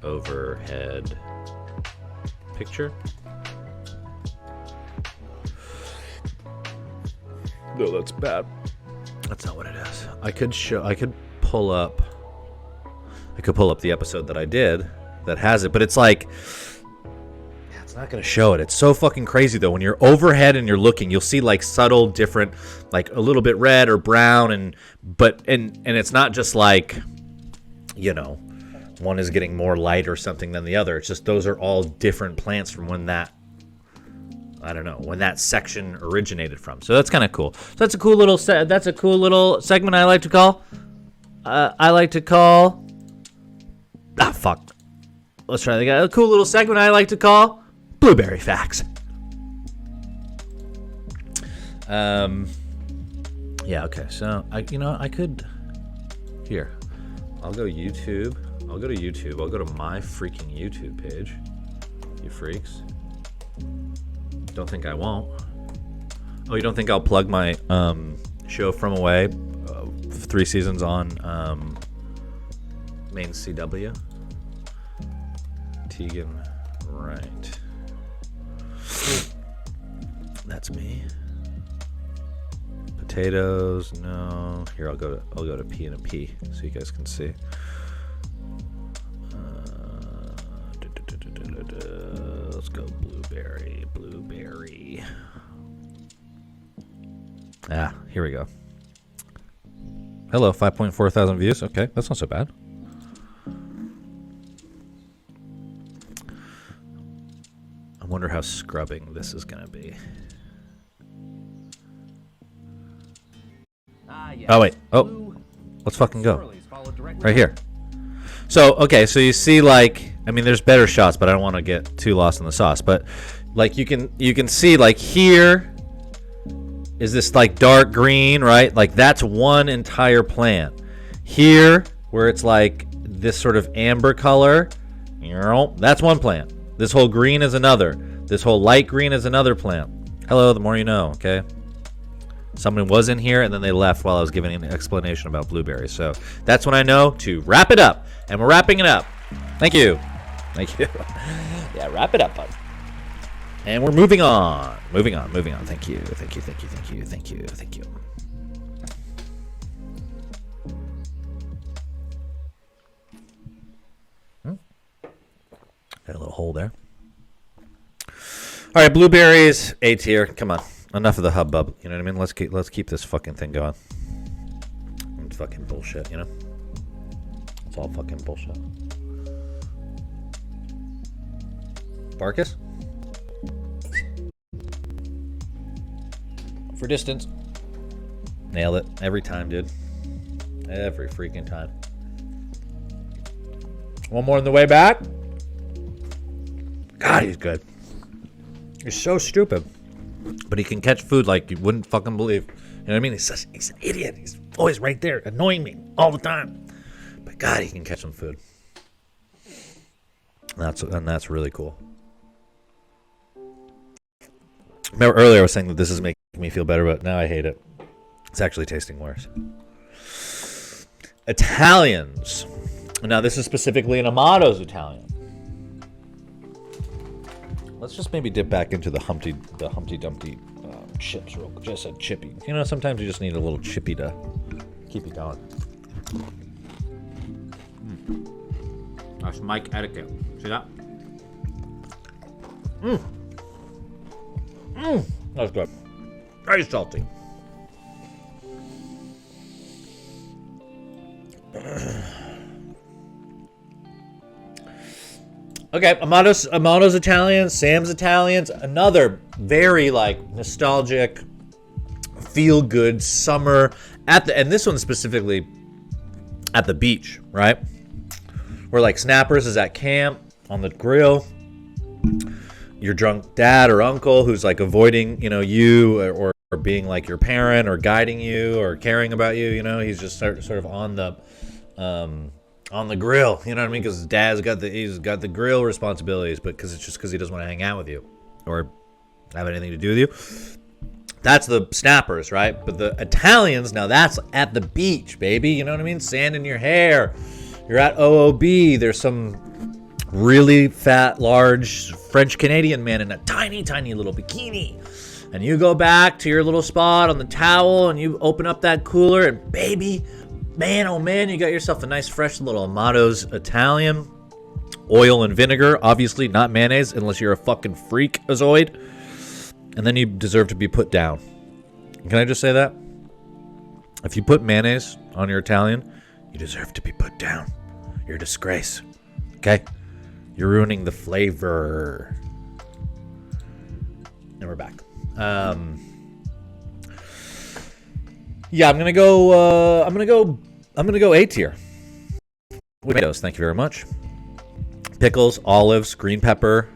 Speaker 1: overhead picture. No, that's bad. That's not what it is. I could pull up the episode that I did that has it, but it's like, yeah, it's not going to show it. It's so fucking crazy though. When you're overhead and you're looking, you'll see like subtle different, like a little bit red or brown, and it's not just like, you know, one is getting more light or something than the other. It's just those are all different plants from when that, I don't know, when that section originated from. So that's kind of cool. So that's a cool little segment I like to call. Fuck. Let's try that again. A cool little segment I like to call Blueberry Facts. Yeah, okay. So I could, here. I'll go to YouTube. I'll go to my freaking YouTube page. You freaks. Don't think I won't. Oh, you don't think I'll plug my show from away? 3 seasons on Maine CW. Tegan Wright. That's me. Potatoes, no. Here, I'll go to P and a P so you guys can see. Let's go blueberry. Here we go. Hello, 5.4 thousand views. Okay, that's not so bad. I wonder how scrubbing this is going to be. Yes. Oh, wait. Oh, let's fucking go. Right here. So, okay, so you see, like, I mean, there's better shots, but I don't want to get too lost in the sauce. But, like, you can see, like, here is this, like, dark green, right? Like, that's one entire plant. Here, where it's, like, this sort of amber color, that's one plant. This whole green is another. This whole light green is another plant. Hello, the more you know, okay? Someone was in here, and then they left while I was giving an explanation about blueberries. So that's when I know to wrap it up. And we're wrapping it up. Thank you. Yeah, wrap it up, bud. And we're moving on. Moving on. Thank you. Got a little hole there. All right, blueberries, A tier. Come on. Enough of the hubbub. You know what I mean? Let's keep this fucking thing going. It's fucking bullshit, you know? It's all fucking bullshit. Barkus? For distance. Nailed it. Every time, dude. Every freaking time. One more on the way back. God, he's good. He's so stupid. But he can catch food like you wouldn't fucking believe. You know what I mean? He's an idiot. He's always right there, annoying me all the time. But God, he can catch some food. And that's really cool. Remember earlier I was saying that this is making me feel better, but now I hate it. It's actually tasting worse. Italians. Now this is specifically an Amato's Italian. Let's just maybe dip back into the Humpty Dumpty chips real quick. Just a chippy. You know, sometimes you just need a little chippy to keep you going. That's Mike etiquette. See that? That's good. Very salty. Okay, Amato's Italian, Sam's Italians, another very like nostalgic, feel good summer and this one specifically at the beach, right? Where like Snappers is at camp on the grill. Your drunk dad or uncle who's like avoiding, you or being like your parent or guiding you or caring about you, he's just sort of on the grill, you know what I mean? Because his dad's got the grill responsibilities, but because he doesn't want to hang out with you or have anything to do with you. That's the Snappers, right? But the Italians, now that's at the beach, baby. You know what I mean? Sand in your hair. You're at OOB. There's some really fat, large French Canadian man in a tiny, tiny little bikini. And you go back to your little spot on the towel and you open up that cooler and baby, man, oh man, you got yourself a nice fresh little Amato's Italian. Oil and vinegar, obviously not mayonnaise unless you're a fucking freak-azoid. And then you deserve to be put down. Can I just say that? If you put mayonnaise on your Italian, you deserve to be put down. You're a disgrace. Okay? You're ruining the flavor. And we're back. Yeah, I'm gonna go A tier. Tomatoes, thank you very much. Pickles, olives, green pepper.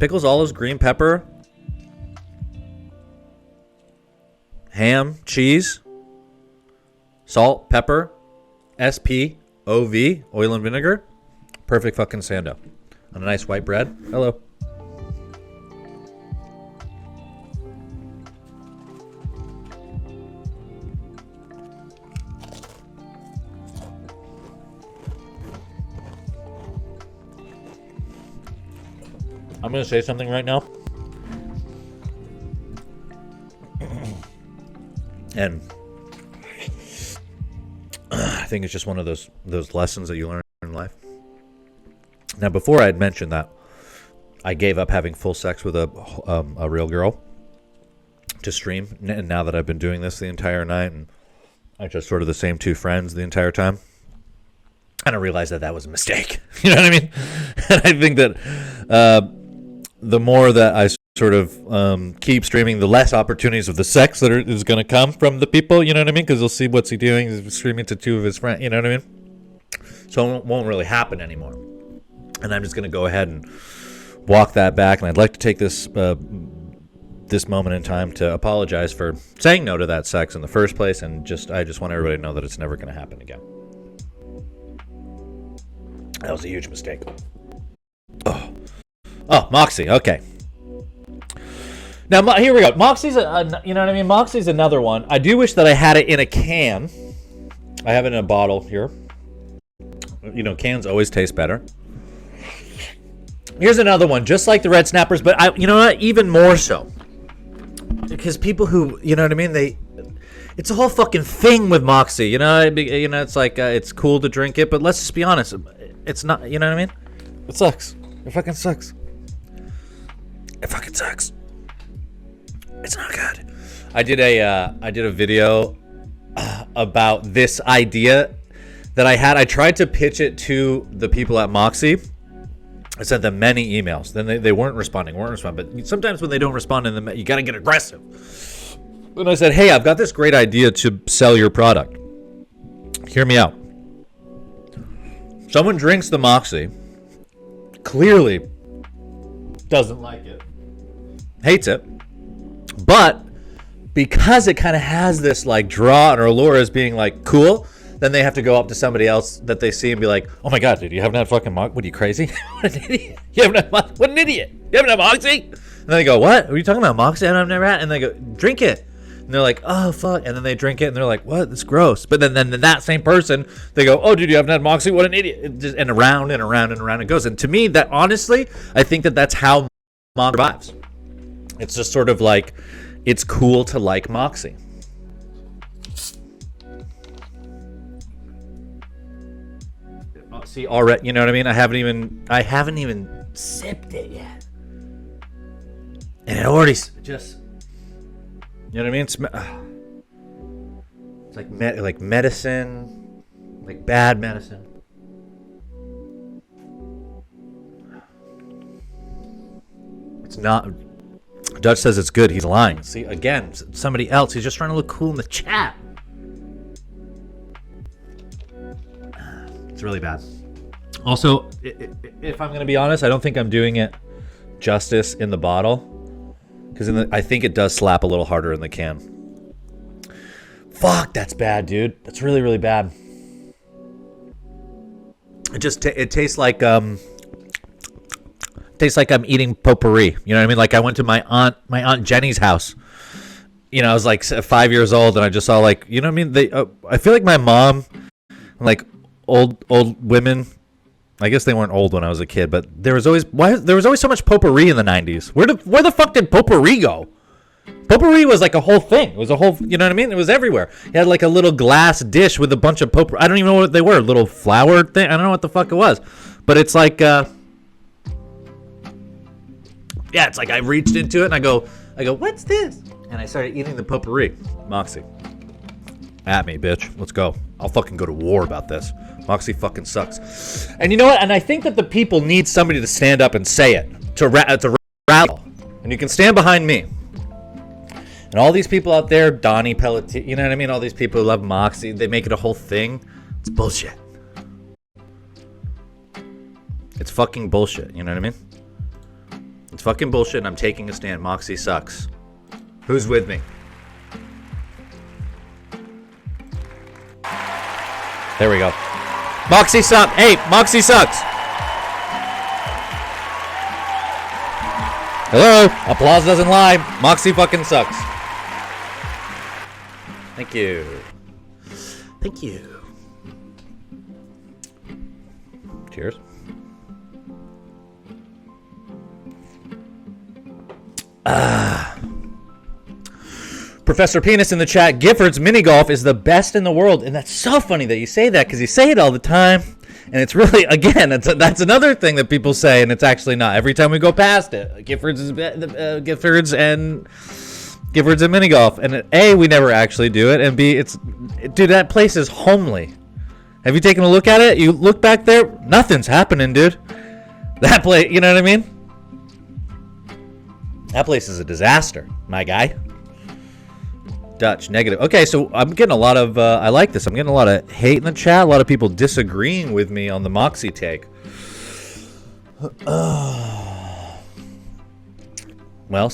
Speaker 1: Pickles, olives, green pepper. Ham, cheese, salt, pepper, SPOV, oil and vinegar. Perfect fucking sando. On a nice white bread. Hello. I'm going to say something right now. And I think it's just one of those lessons that you learn in life. Now, before I had mentioned that I gave up having full sex with a real girl to stream, and now that I've been doing this the entire night, and I just sort of the same two friends the entire time, and I realized that was a mistake. You know what I mean? And I think that the more that I sort of keep streaming, the less opportunities of the sex that is going to come from the people, you know what I mean? Because they'll see what's he doing. He's streaming to two of his friends, you know what I mean? So it won't really happen anymore. And I'm just going to go ahead and walk that back. And I'd like to take this moment in time to apologize for saying no to that sex in the first place. And I just want everybody to know that it's never going to happen again. That was a huge mistake. Oh, Moxie. Okay. Now, here we go. Moxie's, you know what I mean? Moxie's another one. I do wish that I had it in a can. I have it in a bottle here. Cans always taste better. Here's another one, just like the Red Snappers, but you know what? Even more so. Because people who, you know what I mean? It's a whole fucking thing with Moxie. It's like it's cool to drink it, but let's just be honest. It's not, you know what I mean? It sucks. It fucking sucks. It fucking sucks. It's not good. I did a video about this idea that I had. I tried to pitch it to the people at Moxie. I sent them many emails. Then they weren't responding. But sometimes when they don't respond in you got to get aggressive. And I said, hey, I've got this great idea to sell your product. Hear me out. Someone drinks the Moxie, clearly doesn't like it, hates it, but because it kind of has this like draw or allure as being like cool, then they have to go up to somebody else that they see and be like, oh my god, dude, you haven't had fucking Moxie? What are you, crazy? What an idiot. You haven't had Moxie? What an idiot. You haven't had Moxie? And then they go, what? Are you talking about Moxie? And I've never had it. And they go, drink it. And they're like, oh, fuck. And then they drink it and they're like, what? It's gross. But then that same person, they go, oh, dude, you haven't had Moxie? What an idiot. And around and around and around it goes. And to me, that honestly, I think that's how Moxie survives. It's just sort of like, it's cool to like Moxie. See, already, you know what I mean? I haven't even sipped it yet. And it already just, you know what I mean? It's like medicine, like bad medicine. It's not. Dutch says it's good. He's lying. See, again, somebody else. He's just trying to look cool in the chat. It's really bad. Also, if I'm going to be honest, I don't think I'm doing it justice in the bottle. Because I think it does slap a little harder in the can. Fuck, that's bad, dude. That's really, really bad. It tastes like I'm eating potpourri. You know what I mean? Like I went to my aunt Jenny's house. You know, I was like 5 years old, and I just saw like, you know what I mean? I feel like my mom, like old women. I guess they weren't old when I was a kid, but there was always so much potpourri in the 90s. Where the fuck did potpourri go? Potpourri was like a whole thing. It was a whole, you know what I mean? It was everywhere. You had like a little glass dish with a bunch of potpourri. I don't even know what they were. Little flower thing. I don't know what the fuck it was. But it's like, yeah, it's like I reached into it and I go, what's this? And I started eating the potpourri. Moxie. At me, bitch. Let's go. I'll fucking go to war about this. Moxie fucking sucks. And you know what? And I think that the people need somebody to stand up and say it. To rattle. And you can stand behind me. And all these people out there, Donnie Pelletier, you know what I mean? All these people who love Moxie, they make it a whole thing. It's bullshit. It's fucking bullshit. You know what I mean? It's fucking bullshit, and I'm taking a stand. Moxie sucks. Who's with me? There we go. Moxie sucks. Hey, Moxie sucks. Hello? Applause doesn't lie. Moxie fucking sucks. Thank you. Thank you. Cheers. Professor Penis in the chat, Gifford's mini golf is the best in the world. And that's so funny that you say that because you say it all the time. And it's really, again, that's another thing that people say, and it's actually not. Every time we go past it, Gifford's and mini golf. And A, we never actually do it. And B, dude, that place is homely. Have you taken a look at it? You look back there, nothing's happening, dude. That place, you know what I mean? That place is a disaster, my guy. Dutch, negative. Okay, so I'm getting a lot of, I like this. I'm getting a lot of hate in the chat. A lot of people disagreeing with me on the Moxie take. Well,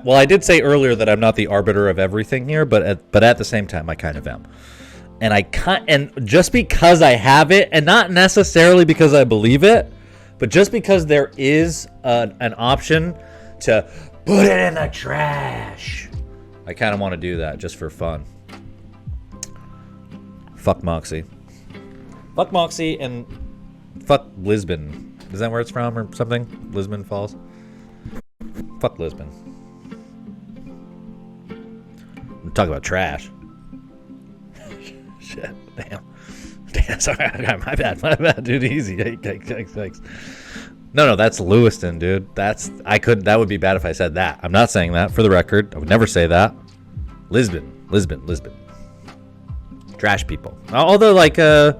Speaker 1: I did say earlier that I'm not the arbiter of everything here, but at the same time, I kind of am. And just because I have it, and not necessarily because I believe it, but just because there is an option to put it in the trash, I kind of want to do that just for fun. Fuck Moxie. Fuck Moxie and fuck Lisbon. Is that where it's from or something? Lisbon Falls? Fuck Lisbon. I'm talking about trash. Shit. Damn, sorry. My bad, dude. Easy. Thanks. No, that's Lewiston, dude. That would be bad if I said that. I'm not saying that, for the record. I would never say that. Lisbon. Trash people. Although, like, I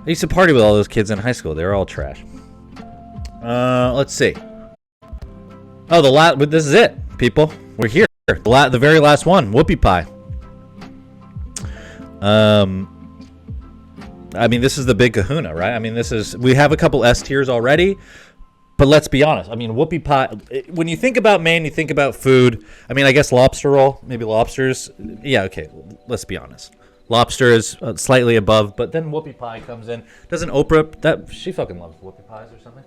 Speaker 1: used to party with all those kids in high school. They were all trash. Let's see. Oh, this is it, people. We're here. The very last one, whoopie pie. I mean, this is the big kahuna, right? I mean, we have a couple S tiers already, but let's be honest. I mean, whoopie pie, when you think about Maine, you think about food. I mean, I guess lobster roll, maybe lobsters. Yeah, okay, let's be honest. Lobster is slightly above, but then whoopie pie comes in. Doesn't Oprah, she fucking loves whoopie pies or something?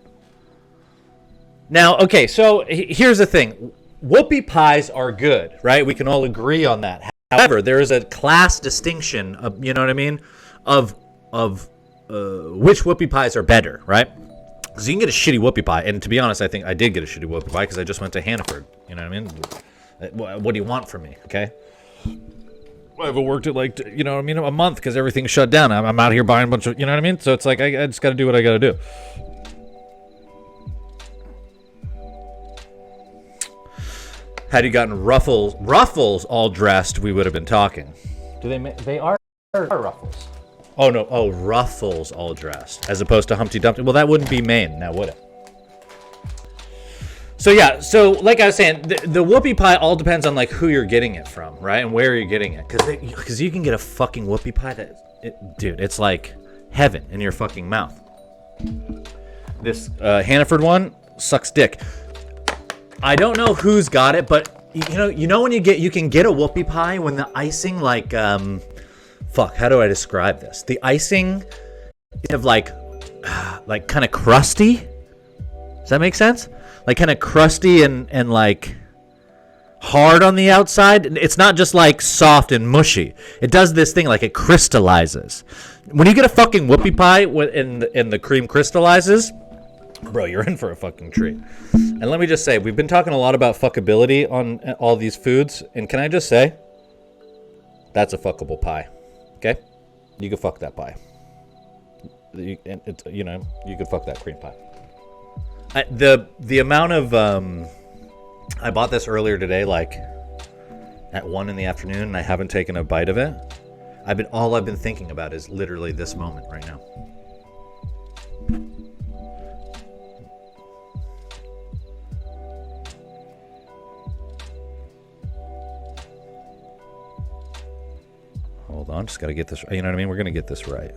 Speaker 1: Now, okay, so here's the thing. Whoopie pies are good, right? We can all agree on that. However, there is a class distinction, of, you know what I mean, of which whoopie pies are better, right? Because you can get a shitty whoopie pie, and to be honest, I think I did get a shitty whoopie pie because I just went to Hannaford. You know what I mean? What do you want from me, okay? I haven't worked at, like, you know what I mean, a month because everything's shut down. I'm out here buying a bunch of, you know what I mean? So it's like I just got to do what I got to do. Had you gotten Ruffles all dressed, we would have been talking. They are Ruffles. Oh, no. Oh, Ruffles all dressed. As opposed to Humpty Dumpty. Well, that wouldn't be Maine, now would it? So, yeah. So, like I was saying, the whoopie pie all depends on, like, who you're getting it from, right? And where you're getting it. Because you can get a fucking whoopie pie that... dude, it's like heaven in your fucking mouth. This Hannaford one sucks dick. I don't know who's got it, but you know when you can get a whoopie pie when the icing like fuck, how do I describe this? The icing is of like kind of crusty. Does that make sense? Like kind of crusty and like hard on the outside. It's not just like soft and mushy. It does this thing like it crystallizes. When you get a fucking whoopie pie and the cream crystallizes, bro, you're in for a fucking treat. And let me just say, we've been talking a lot about fuckability on all these foods, and can I just say, that's a fuckable pie. Okay? You can fuck that pie. You could fuck that cream pie. The amount of I bought this earlier today, like at 1 in the afternoon, and I haven't taken a bite of it. All I've been thinking about is literally this moment right now. Hold on, just gotta get this. You know what I mean? We're gonna get this right.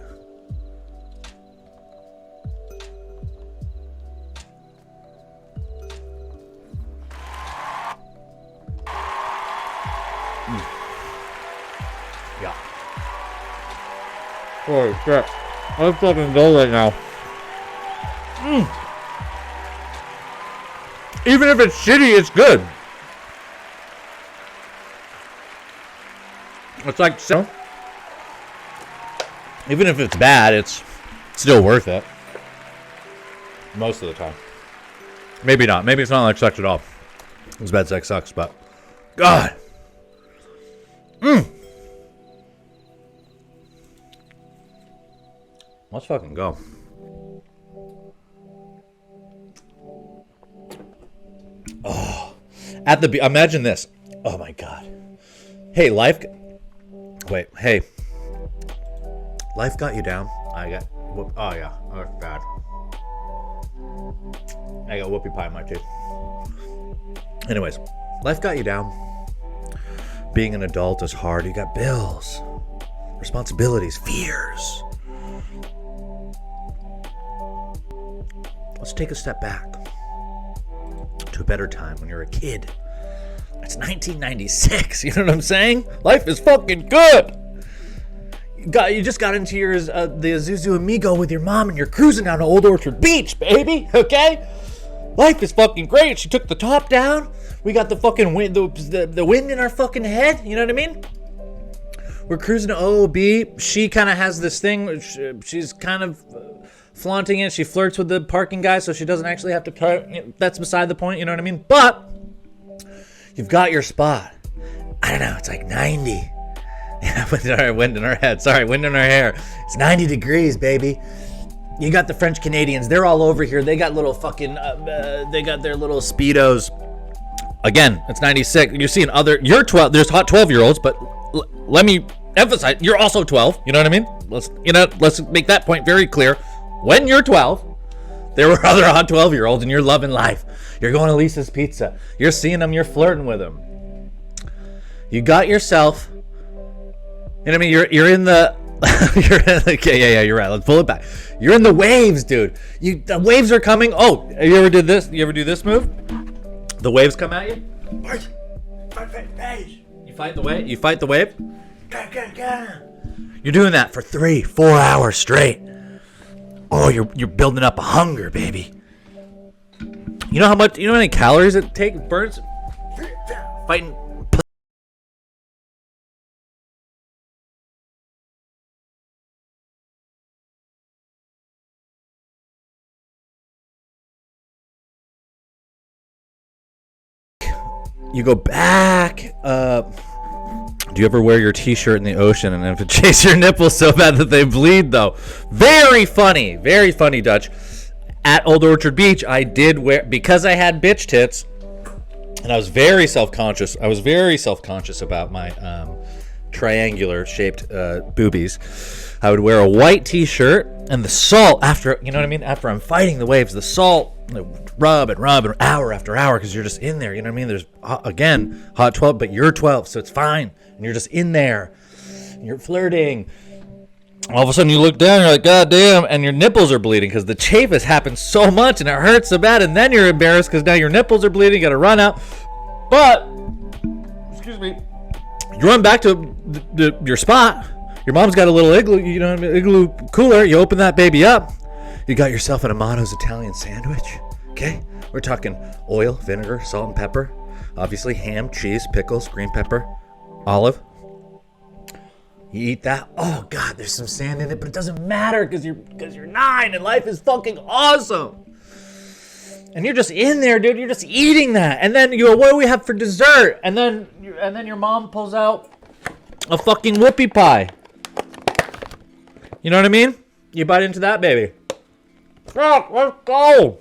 Speaker 1: Yeah. Holy shit. Let's fucking go right now. Even if it's shitty, it's good. It's like, so. Even if it's bad, it's still worth it. Most of the time. Maybe not. Maybe it's not like sex at all. Because bad sex sucks, but God. Let's fucking go. Oh. Imagine this. Oh my God. Hey, life. Wait, hey. Life got you down. Oh yeah. Oh, that's bad. I got whoopie pie in my teeth. Anyways, life got you down. Being an adult is hard. You got bills, responsibilities, fears. Let's take a step back to a better time when you're a kid. It's 1996. You know what I'm saying? Life is fucking good. You just got into your the Isuzu Amigo with your mom and you're cruising down to Old Orchard Beach, baby. Okay? Life is fucking great. She took the top down. We got the fucking wind, the wind in our fucking head. You know what I mean? We're cruising to OOB. She kind of has this thing. She's kind of flaunting it. She flirts with the parking guy, so she doesn't actually have to. That's beside the point. You know what I mean? But you've got your spot. I don't know. It's like 90. Yeah, wind in our head. Sorry, wind in our hair. It's 90 degrees, baby. You got the French Canadians. They're all over here. They got little fucking. They got their little Speedos. Again, it's 96. You're seeing You're 12. There's hot 12-year-olds, but let me emphasize, you're also 12. You know what I mean? Let's make that point very clear. When you're 12, there were other hot 12-year-olds, and you're loving life. You're going to Lisa's Pizza. You're seeing them. You're flirting with them. You got yourself. You know what I mean? You're in the. Okay, yeah, you're right. Let's pull it back. You're in the waves, dude. The waves are coming. Oh, you ever did this? You ever do this move? The waves come at you. You fight the wave. You fight the wave. You're doing that for 3-4 hours straight. Oh, you're building up a hunger, baby. You know how many calories it burns fighting. You go back. Do you ever wear your t-shirt in the ocean and have to chase your nipples so bad that they bleed, though? Very funny, Dutch. At Old Orchard Beach, I did wear, because I had bitch tits, and I was very self-conscious. About my triangular-shaped boobies. I would wear a white t-shirt, and the salt, after I'm fighting the waves, the salt, rub hour after hour, because you're just in there, you know what I mean? There's, again, hot 12, but you're 12, so it's fine. And you're just in there, and you're flirting. All of a sudden you look down, you're like, God damn, and your nipples are bleeding because the chafe has happened so much and it hurts so bad, and then you're embarrassed because now your nipples are bleeding, you gotta run out. But, excuse me, you run back to your spot. Your mom's got a little igloo, igloo cooler. You open that baby up. You got yourself an Amato's Italian sandwich. Okay? We're talking oil, vinegar, salt, and pepper. Obviously, ham, cheese, pickles, green pepper, olive. You eat that. Oh God, there's some sand in it, but it doesn't matter because you're 9 and life is fucking awesome. And you're just in there, dude. You're just eating that, and then you go, "What do we have for dessert?" And then your mom pulls out a fucking whoopie pie. You know what I mean? You bite into that, baby. Fuck, let's go.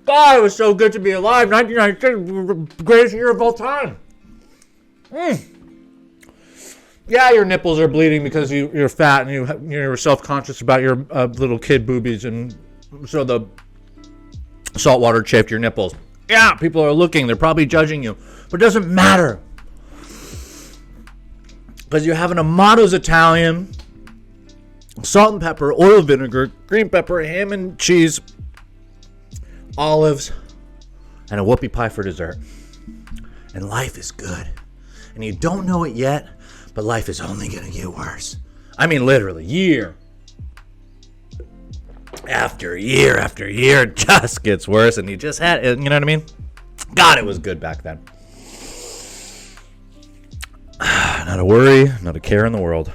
Speaker 1: God, it was so good to be alive. 1996, greatest year of all time. Yeah, your nipples are bleeding because you're fat and you're self-conscious about your little kid boobies, and so the saltwater chafed your nipples. Yeah, people are looking. They're probably judging you. But it doesn't matter. Because you're having Amato's Italian, salt and pepper, oil, vinegar, green pepper, ham and cheese, olives, and a whoopie pie for dessert. And life is good. And you don't know it yet, but life is only going to get worse. I mean, literally, year after year after year, it just gets worse. And you just had, you know what I mean? God, it was good back then. Not a worry, not a care in the world.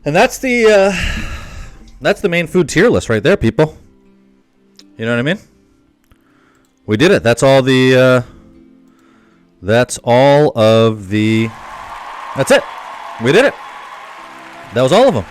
Speaker 1: And that's the Maine food tier list right there, people. You know what I mean? We did it. That's all the. That's all of the. That's it. We did it. That was all of them.